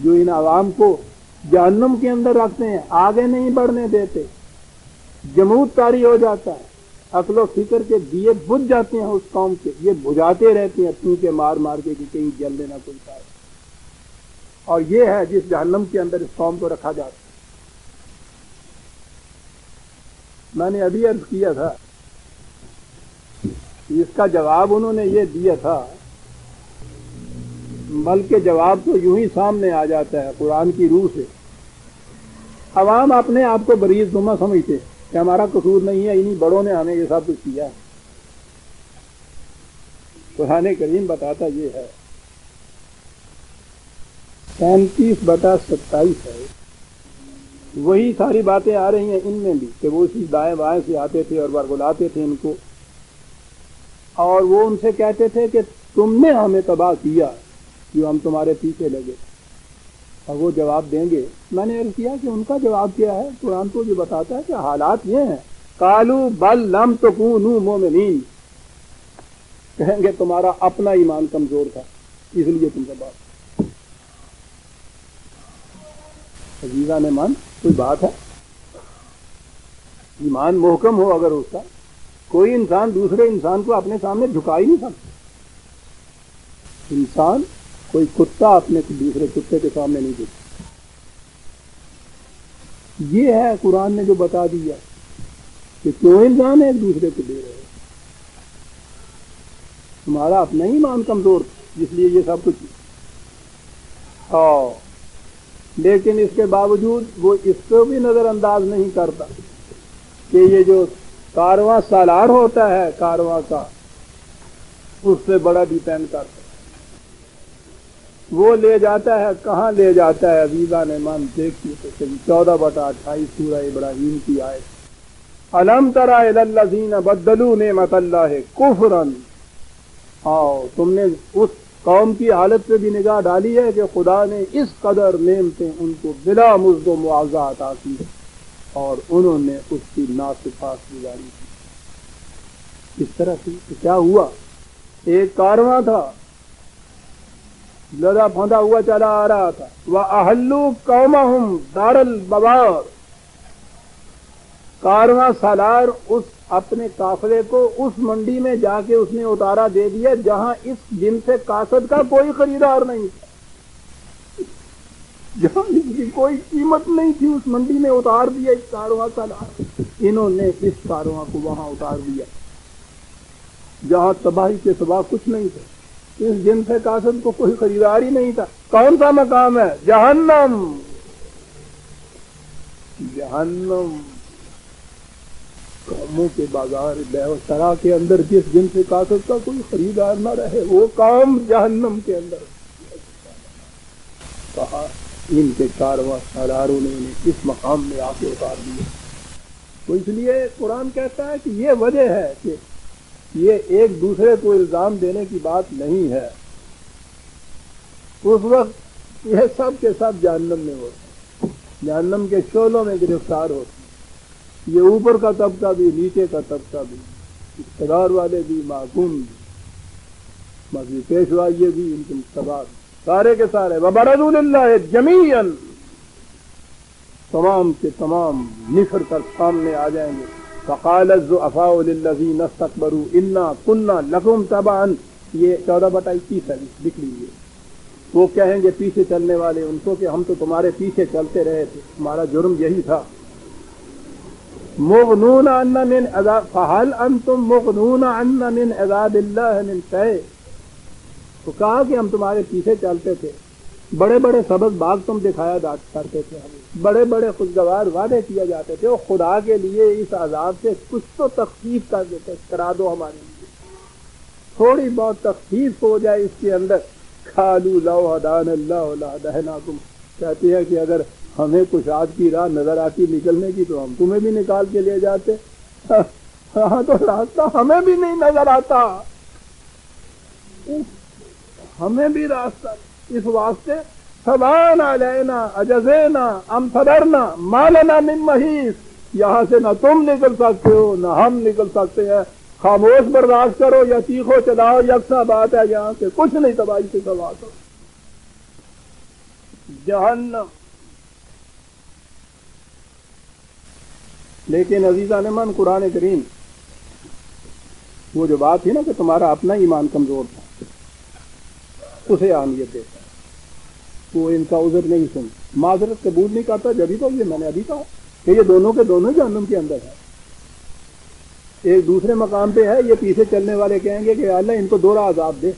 جو ان عوام کو جہنم کے اندر رکھتے ہیں، آگے نہیں بڑھنے دیتے، جمود طاری ہو جاتا ہے، عقل و فکر کے دیے بجھ جاتے ہیں اس قوم کے، یہ بجھاتے رہتے ہیں پھونکے مار مار کے کہ کہیں جل لینا کوئی پائے، اور یہ ہے جس جہنم کے اندر اس قوم کو رکھا جاتا ہے۔ میں نے ابھی عرض کیا تھا، اس کا جواب انہوں نے یہ دیا تھا، بلکہ جواب تو یوں ہی سامنے آ جاتا ہے قرآن کی روح سے۔ عوام اپنے آپ کو بری ذمہ سمجھتے کہ ہمارا قصور نہیں ہے، انہی بڑوں نے ہمیں یہ سب کچھ کیا ہے۔ قرآن کریم بتاتا یہ ہے، 35/27 ہے، وہی ساری باتیں آ رہی ہیں ان میں بھی کہ وہ اسی دائیں بائیں سے آتے تھے اور برگلاتے تھے ان کو، اور وہ ان سے کہتے تھے کہ تم نے ہمیں تباہ کیا جو ہم تمہارے پیچھے لگے، اور وہ جواب دیں گے۔ میں نے عرض کیا کہ ان کا جواب کیا ہے؟ قرآن تو جو بتاتا ہے کہ حالات یہ ہیں، قالوا بل لم تکونوا مؤمنین، کہیں گے تمہارا اپنا ایمان کمزور تھا اس لیے تم سے بات۔ عزیزان ایمان، کوئی بات ہے؟ ایمان محکم ہو اگر اس کا، کوئی انسان دوسرے انسان کو اپنے سامنے جھکا ہی نہیں سکتا۔ انسان، کوئی کتا اپنے دوسرے کتے کے سامنے نہیں جھکتا۔ یہ ہے قرآن نے جو بتا دیا کہ کیوں انسان ایک دوسرے کو دے رہے ہیں، تمہارا اپنا ہی ایمان کمزور اس لیے یہ سب کچھ۔ لیکن اس کے باوجود وہ اس کو بھی نظر انداز نہیں کرتا کہ یہ جو کارواں سالار ہوتا ہے کارواں کا، اس سے بڑا ڈیپینڈ کرتا ہے، وہ لے جاتا ہے کہاں لے جاتا ہے؟ عزیزان ایمان دیکھیے تو 14/28 سورہ ابراہیم کی آیت، الم تر الی الذین بدلوا نعمت اللہ کفرا، تم نے اس قوم کی حالت پہ بھی نگاہ ڈالی ہے کہ خدا نے اس قدر نعمتیں ان کو بلا مزد و معاوضہ عطا کی اور انہوں نے اس کی ناسپاس گزاری کی۔ اس طرح سے کیا ہوا؟ ایک کارواں تھا، لدا پھندا ہوا چلا آ رہا تھا، وَأَحَلُّوا قَوْمَهُمْ دَارَ الْبَوَارِ، کارواں سالار اس اپنے قافلے کو اس منڈی میں جا کے اس نے اتارا دے دیا جہاں اس جن سے کاسد کا کوئی خریدار نہیں تھا، جہاں اس کی کوئی قیمت نہیں تھی، اس منڈی میں اتار دیا اس کارواں سالار۔ انہوں نے اس کارواں کو وہاں اتار دیا جہاں تباہی کے سوا کچھ نہیں تھا، اس جن سے کاسد کو کوئی خریدار ہی نہیں تھا۔ کون سا مقام ہے؟ جہنم۔ جہنم، قوموں کے بازار بے و شرا کے اندر جس جن سے کاسد کا کوئی خریدار نہ رہے، وہ کام جہنم کے اندر۔ کہا ان کے کارواں سالاروں نے انہیں اس مقام میں آ کے اتار دیا۔ تو اس لیے قرآن کہتا ہے کہ یہ وجہ ہے کہ یہ ایک دوسرے کو الزام دینے کی بات نہیں ہے۔ اس وقت یہ سب کے سب جہنم میں ہوتے، جہنم کے شعلوں میں گرفتار ہوتے، یہ اوپر کا طبقہ بھی نیچے کا طبقہ بھی، اقتدار والے بھی محکوم بھی، مذہبی پیشوائیے بھی ان کے مقتدار، سارے کے سارے وَبَرَزُوا لِلَّهِ جَمِيعًا، تمام کے تمام نکھر کر سامنے آ جائیں گے۔ فَقَالَ الضُّعَفَاءُ لِلَّذِينَ اسْتَكْبَرُوا إِنَّا كُنَّا لَكُمْ تَبَعًا، یہ 14/21 ہے، لکھ لیجیے۔ وہ کہیں گے پیچھے چلنے والے ان کو کہ ہم تو تمہارے پیچھے چلتے رہے تھے، ہمارا جرم یہی تھا۔ مغنون عنا من عذاب فهل انتم مغنون عنا من عذاب اللہ من شیء، تو کہا کہ ہم تمہارے پیچھے چلتے تھے، بڑے بڑے سبز باغ تم دکھایا کرتے تھے، ہمیں بڑے بڑے خوشگوار وعدے کیے جاتے تھے، اور خدا کے لیے اس عذاب سے کچھ تو تخفیف کر دیتے، کرا دو ہمارے لیے، تھوڑی بہت تخفیف ہو جائے اس کے اندر۔ قالوا لو هدانا اللہ لہدیناکم، کہتے ہیں کہ اگر ہمیں کچھ آج کی راہ نظر آتی نکلنے کی تو ہم تمہیں بھی نکال کے لے جاتے، ہاں تو راستہ ہمیں بھی نہیں نظر آتا، ہمیں بھی راستہ اس واسطے سبحان علینا اجزینا ام صبرنا ما لنا من محیص، یہاں سے نہ تم نکل سکتے ہو نہ ہم نکل سکتے ہیں، خاموش برداشت کرو یا چیخو چلاؤ، یکساں بات ہے، یہاں سے کچھ نہیں تباہی سے سوا کرو۔ جہنم. لیکن عزیزان من، قرآن کریم وہ جو بات تھی نا کہ تمہارا اپنا ایمان کمزور تھا، اسے اہمیت دیتا ہے. وہ ان کا عذر نہیں سن، معذرت قبول نہیں کرتا. جبھی تو یہ میں نے ابھی کہا کہ یہ دونوں کے دونوں جہنم کے اندر ہے. ایک دوسرے مقام پہ ہے، یہ پیچھے چلنے والے کہیں گے کہ اللہ ان کو دو عذاب دے.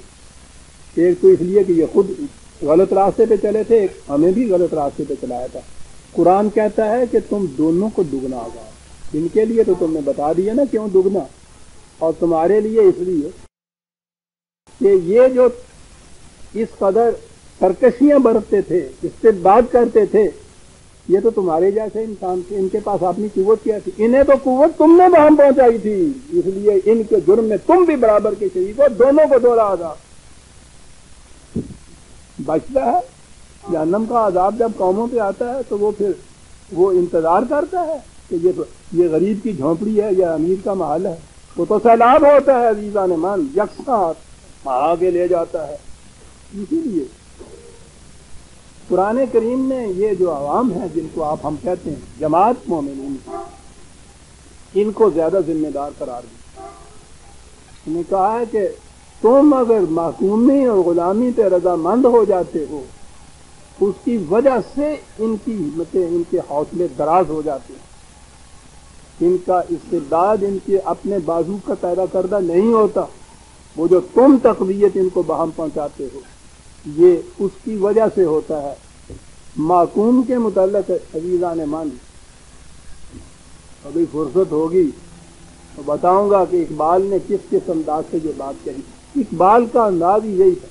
ایک تو اس لیے کہ یہ خود غلط راستے پہ چلے تھے، ایک ہمیں بھی غلط راستے پہ چلایا تھا. قرآن کہتا ہے کہ تم دونوں کو دگنا عذاب. ان کے لیے تو تم نے بتا دیا نا کیوں دگنا، اور تمہارے لیے اس لیے کہ یہ جو اس قدر سرکشیاں برتتے تھے، استبداد کرتے تھے، یہ تو تمہارے جیسے انسان تھے. ان کے پاس اپنی قوت کیا تھی؟ انہیں تو قوت تم نے وہاں پہنچائی تھی، اس لیے ان کے جرم میں تم بھی برابر کے شریک ہو. دونوں کو دو عذاب بچتا ہے. جہنم کا عذاب جب قوموں پہ آتا ہے تو وہ پھر وہ انتظار کرتا ہے کہ یہ غریب کی جھونپڑی ہے یا امیر کا محل ہے. وہ تو سیلاب ہوتا ہے عزیزان من، یکساں آگے لے جاتا ہے. اسی لیے قرآن کریم نے یہ جو عوام ہیں جن کو ہم کہتے ہیں جماعت مومنین، ان کو زیادہ ذمہ دار قرار دیا. انہوں نے کہا ہے کہ تم اگر محکومی اور غلامی پہ رضامند ہو جاتے ہو، اس کی وجہ سے ان کی ہمتیں، ان کے حوصلے دراز ہو جاتے ہیں. ان کا استبداد ان کے اپنے بازو کا پیدا کردہ نہیں ہوتا. وہ جو تم تقویت ان کو بہم پہنچاتے ہو، یہ اس کی وجہ سے ہوتا ہے. محکوم کے متعلق عزیزان من ابھی فرصت ہوگی تو بتاؤں گا کہ اقبال نے کس انداز سے یہ بات کہی. اقبال کا انداز ہی یہی تھا.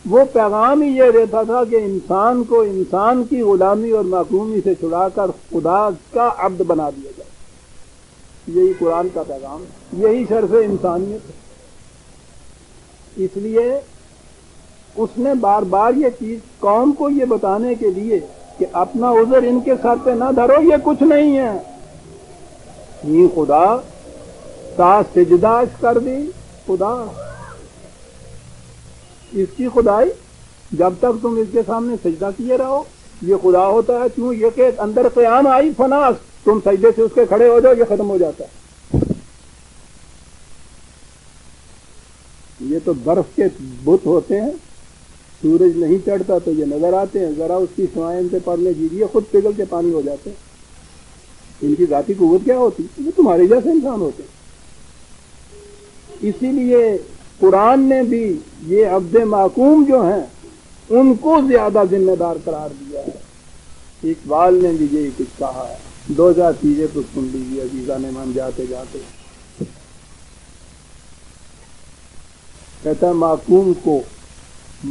وہ پیغام ہی یہ دیتا تھا کہ انسان کو انسان کی غلامی اور محکومی سے چھڑا کر خدا کا عبد بنا دیا جائے. یہی قرآن کا پیغام ہے، یہی شرف انسانیت ہے. اس لیے اس نے بار بار یہ چیز قوم کو یہ بتانے کے لیے کہ اپنا عذر ان کے سر پہ نہ دھرو، یہ کچھ نہیں ہے. یہ خدا تا سجداش کر دی. خدا اس کی خدائی جب تک تم اس کے سامنے سجدہ کیے رہو یہ خدا ہوتا ہے. کیوں؟ یہ کہ اندر قیام آئی فناس، تم سجدے سے اس کے کھڑے ہو جاؤ، یہ ختم ہو جاتا ہے. یہ تو برف کے بت ہوتے ہیں، سورج نہیں چڑھتا تو یہ نظر آتے ہیں، ذرا اس کی سوائیں ان سے پڑنے دیجیے خود پگھل کے پانی ہو جاتے ہیں. ان کی ذاتی قوت کیا ہوتی؟ یہ تمہارے جیسے انسان ہوتے ہیں. اسی لیے قرآن نے بھی یہ عبد محکوم جو ہیں ان کو زیادہ ذمہ دار قرار دیا ہے. اقبال نے بھی یہی کچھ کہا ہے. دو چار چیزیں تو سن لیجیے عزیزان من جاتے جاتے. کہتا ہے محکوم کو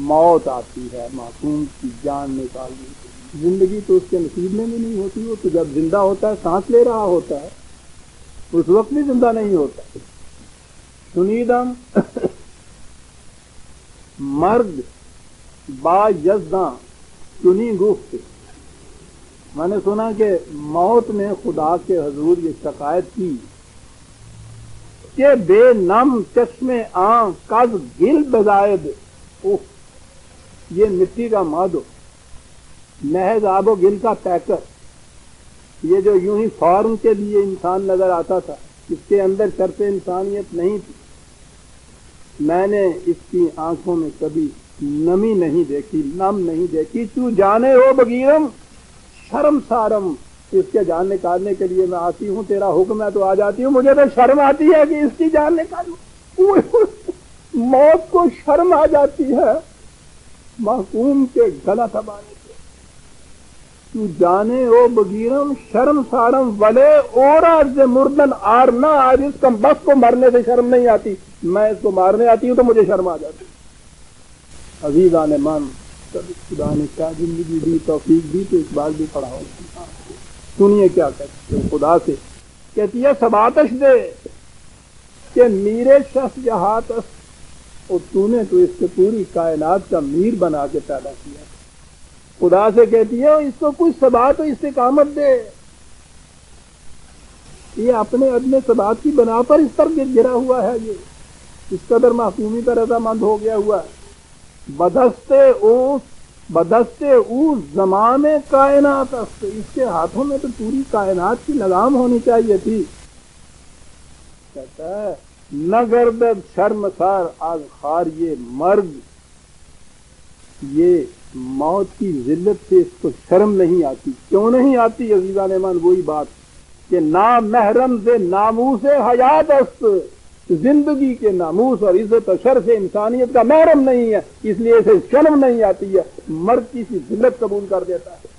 موت آتی ہے، محکوم کی جان نکالنے کی. زندگی تو اس کے نصیب میں بھی نہیں ہوتی. وہ تو جب زندہ ہوتا ہے، سانس لے رہا ہوتا ہے، اس وقت بھی زندہ نہیں ہوتا. سنیدم مرد با یزداں چنی گفت. میں نے سنا کہ موت نے خدا کے حضور یہ شکایت کی کہ بے نم چشمے آن کز گل بزائد. یہ مٹی کا مادو، محض آب و گل کا پیکر، یہ جو یوں ہی فارم کے لیے انسان نظر آتا تھا، اس کے اندر شرف انسانیت نہیں تھی. میں نے اس کی آنکھوں میں کبھی نمی نہیں دیکھی، نم نہیں دیکھی. تو جانے ہو بگیرم شرم سارم. اس کے جان نکالنے کے لیے میں آتی ہوں، تیرا حکم ہے تو آ جاتی ہوں. مجھے تو شرم آتی ہے کہ اس کی جان نکالوں. موت کو شرم آ جاتی ہے محکوم کے گلا دبانے سے. تو جانے ہو بگیرم شرم سارم ولے اور آج مردن آر نہ. آج اس کم بس کو مرنے سے شرم نہیں آتی، میں اس کو مارنے آتی ہوں تو مجھے شرم آ جاتی. عزیزان من کبھی خدا نے کیا زندگی دی، توفیق دی تو اس بار بھی پڑھا ہو. سنیے کیا کہتے ہیں خدا سے. کہتی ہے سباتش دے کہ میرے شخص جہات اور تو نے تو اس سے پوری کائنات کا میر بنا کے پیدا کیا. خدا سے کہتی ہے اس کو کچھ ثبات و استقامت دے. یہ اپنے ادنے ثبات کی بنا پر اس پر گرا ہوا ہے، یہ اس قدر محکومی پر رضامند ہو گیا ہوا ہے. بدستے او بدستے او زمام کائنات است، اس کے ہاتھوں میں تو پوری کائنات کی لگام ہونی چاہیے تھی. کہتا ہے نہ گردد شرمسار آز خار یہ مرد، یہ موت کی ذلت سے اس کو شرم نہیں آتی. کیوں نہیں آتی عزیزان ایمان؟ وہی بات کہ نامحرم سے ناموس حیات است، زندگی کے ناموس اور عزت و شرف انسانیت کا محرم نہیں ہے، اس لیے اسے شرم نہیں آتی ہے، مرد کی سی ذلت قبول کر دیتا ہے.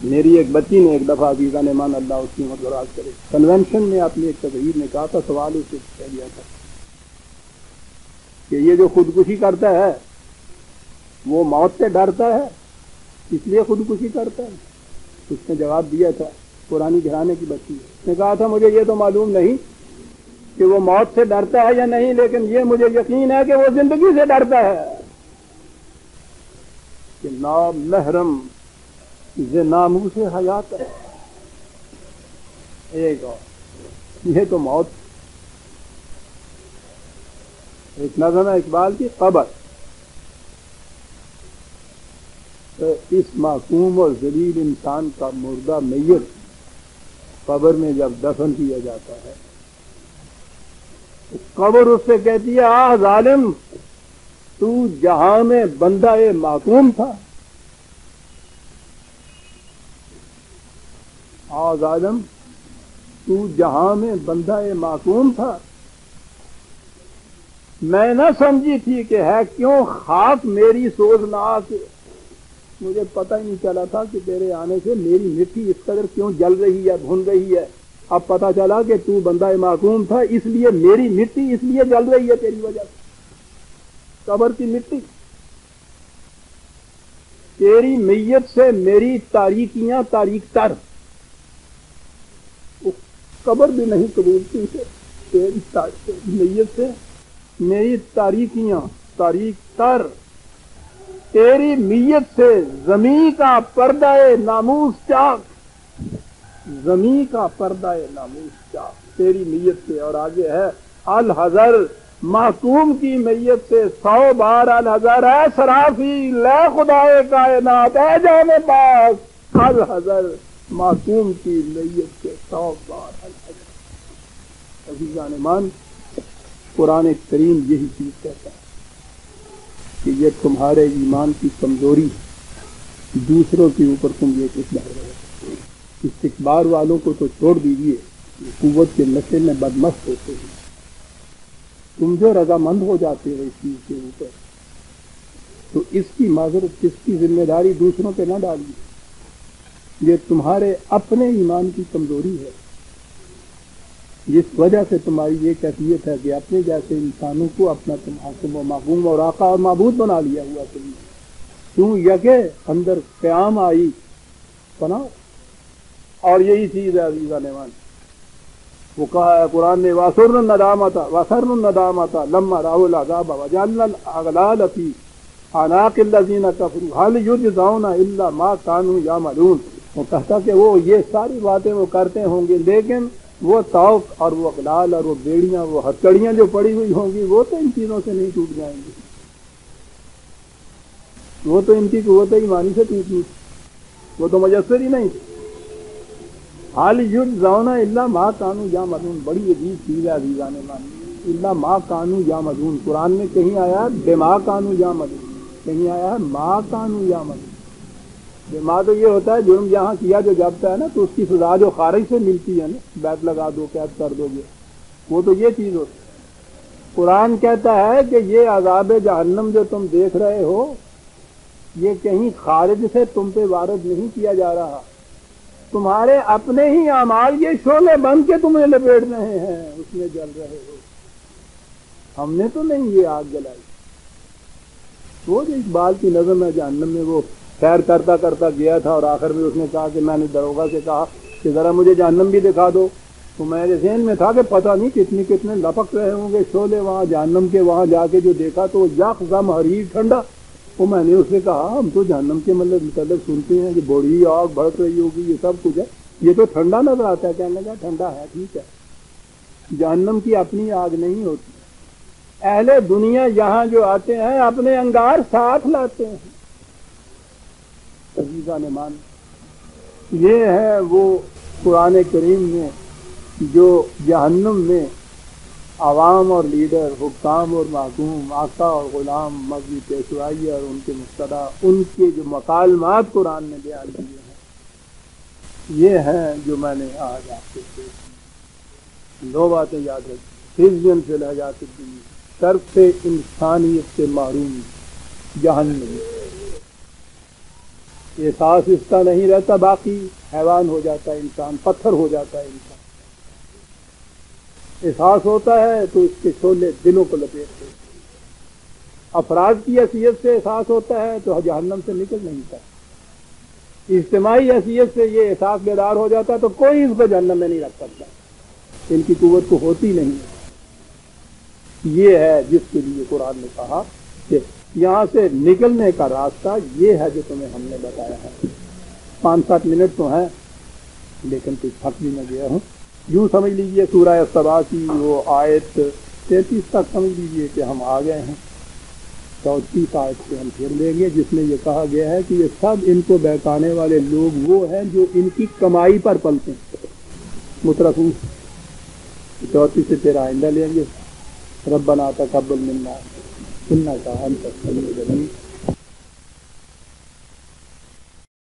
میری ایک بچی نے ایک دفعہ عزیزان ایمان اللہ اس کی عمر دراز کرے، کنونشن میں اپنی ایک تقریر نے کہا تھا، سوال اس سے کہہ دیا تھا کہ یہ جو خودکشی کرتا ہے وہ موت سے ڈرتا ہے اس لیے خودکشی کرتا ہے. اس نے جواب دیا تھا، پرانی گھرانے کی بچی نے کہا تھا مجھے یہ تو معلوم نہیں کہ وہ موت سے ڈرتا ہے یا نہیں، لیکن یہ مجھے یقین ہے کہ وہ زندگی سے ڈرتا ہے. کہ نامحرم ز ناموس حیات ہے. ایک اور یہ تو موت. ایک نظم ہے اقبال کی، قبر. اس معصوم اور ذلیل انسان کا مردہ میت قبر میں جب دفن کیا جاتا ہے قبر اس سے کہتی ہے آہ ظالم، تو جہاں میں بندہ معصوم تھا. آہ ظالم، تو جہاں میں بندہ معصوم تھا. میں نہ سمجھی تھی کہ ہے کیوں خاک میری سوزناک، مجھے پتہ ہی نہیں چلا تھا کہ تیرے آنے سے میری مٹی اس قدر کیوں جل رہی ہے، بھن رہی ہے. اب پتہ چلا کہ تو بندہ معصوم تھا، اس لیے میری مٹی اس لیے جل رہی ہے تیری وجہ سے. قبر کی مٹی، تیری میت سے میری تاریکیاں تاریک تر. قبر بھی نہیں قبولتی ہے، تیری میت سے میری تاریکیاں تاریک تر. تیری میت سے زمین کا پردہ ناموس چاک، زمین کا پردہ ناموس چاک تیری میت سے. اور آگے ہے الحذر، معصوم کی میت سے 100 بار الحذر ہے. سرافی لے خدائے کائنات اے جان پاک، الحذر، معصوم کی میت سے 100 بار الحذر. عزیزان ایمان، قرآن کریم یہی چیز کہتا ہے کہ یہ تمہارے ایمان کی کمزوری، دوسروں کے اوپر تم یہ کچھ ڈال رہے ہو. استکبار والوں کو تو چھوڑ دیجیے، قوت کے نشے میں بدمست ہوتے ہیں. تم جو رضامند ہو جاتے ہو اس چیز کے اوپر، تو اس کی معذرت، اس کی ذمہ داری دوسروں پہ نہ ڈالیے. یہ تمہارے اپنے ایمان کی کمزوری ہے، جس وجہ سے تمہاری یہ کیفیت ہے کہ اپنے جیسے انسانوں کو اپنا تم حاکم و معصوم اور آقا اور معبود بنا لیا ہوا تم نے. کیوں یکے اندر قیام آئی بناؤ. اور یہی چیز ہے عزیزان ایمان، وہ کہا ہے قرآن نے وَأَسَرُّوا النَّدَامَةَ لَمَّا رَأَوُا الْعَذَابَ وَجَعَلْنَا الْأَغْلَالَ فِي أَعْنَاقِ الَّذِينَ كَفَرُوا هَلْ يُجْزَوْنَ إِلَّا مَا كَانُوا يَعْمَلُونَ. وہ کہتا کہ وہ یہ ساری باتیں وہ کرتے ہوں گے، لیکن وہ طوق اور وہ اغلال اور وہ بیڑیاں، وہ ہتھکڑیاں جو پڑی ہوئی ہوں گی، وہ تو ان چیزوں سے نہیں ٹوٹ جائیں گی. وہ تو ان کی قوت ایمانی سے ٹوٹنی، وہ تو میسر ہی نہیں. حال یجزون الا ما کانوا یعملون. بڑی عجیب چیز ہے عزیزان ایمان، الا ما کانوا یعملون. قرآن میں کہیں آیا بما کانوا یعملون، کہیں آیا ہے ما کانوا یعملون. بما تو یہ ہوتا ہے جرم جہاں کیا جو جبتا ہے نا، تو اس کی سزا جو خارج سے ملتی ہے نا، بیت لگا دو، قید کر دو گے، وہ تو یہ چیز ہوتی ہے. قرآن کہتا ہے کہ یہ عذاب جہنم جو تم دیکھ رہے ہو، یہ کہیں خارج سے تم پہ وارد نہیں کیا جا رہا، تمہارے اپنے ہی اعمال یہ شعلے بن کے تمہیں لپیٹ رہے ہیں، اس میں جل رہے ہو. ہم نے تو نہیں یہ آگ جلائی. وہ جو اقبال کی نظم ہے جہنم میں، وہ سیر کرتا کرتا گیا تھا اور آخر میں اس نے کہا کہ میں نے دروغہ سے کہا کہ ذرا مجھے جہنم بھی دکھا دو. تو میرے ذہن میں تھا کہ پتہ نہیں کتنے کتنے لپک رہے ہوں گے شعلے وہاں جہنم کے. وہاں جا کے جو دیکھا تو یخ زم حریر ٹھنڈا. وہ میں نے اس سے کہا ہم تو جہنم کے مطلب سنتے ہیں کہ بڑی آگ بھڑک رہی ہوگی، یہ سب کچھ ہے، یہ تو ٹھنڈا نظر آتا ہے. کہنے لگا ٹھنڈا ہے، ٹھیک ہے، جہنم کی اپنی آگ نہیں ہوتی. اہل دنیا یہاں جو آتے ہیں اپنے انگار ساتھ لاتے ہیں. عزیزان ایمان، یہ ہے وہ قرآن کریم میں جو جہنم میں عوام اور لیڈر، حکام اور محکوم، آقا اور غلام، مذہبی پیشوائی اور ان کے مقتدا، ان کے جو مکالمات قرآن نے بیان کیے ہیں، یہ ہیں جو میں نے آج آپ سے پیش کی. 2 باتیں یاد رکھیں. خزیًا فی الحیات الدنیا، شرف انسانیت سے محروم جہنم. احساس اس کا نہیں رہتا، باقی حیوان ہو جاتا ہے انسان، پتھر ہو جاتا ہے انسان. احساس ہوتا ہے تو اس کے شعلے دلوں کو لپیٹتے ہیں. افراد کی حیثیت سے احساس ہوتا ہے تو جہنم سے نکل نہیں پاتا. اجتماعی حیثیت سے یہ احساس بیدار ہو جاتا ہے تو کوئی اس کو جہنم میں نہیں رکھ سکتا. ان کی قوت کو ہوتی نہیں. یہ ہے جس کے لیے قرآن نے کہا کہ یہاں سے نکلنے کا راستہ یہ ہے جو تمہیں ہم نے بتایا ہے. 5-7 منٹ تو ہیں لیکن کچھ تھک بھی میں گیا ہوں. یوں سمجھ لیجئے سورہ سبا کی وہ آیت 33 تک سمجھ لیجئے کہ ہم آ گئے ہیں. 34 آیت سے ہم پھر لیں گے جس میں یہ کہا گیا ہے کہ یہ سب ان کو بہکانے والے لوگ وہ ہیں جو ان کی کمائی پر پلتے ہیں. مترفون 34 سے پھر آئندہ لیں گے. ربنا تقبل منا انک انت السمیع العلیم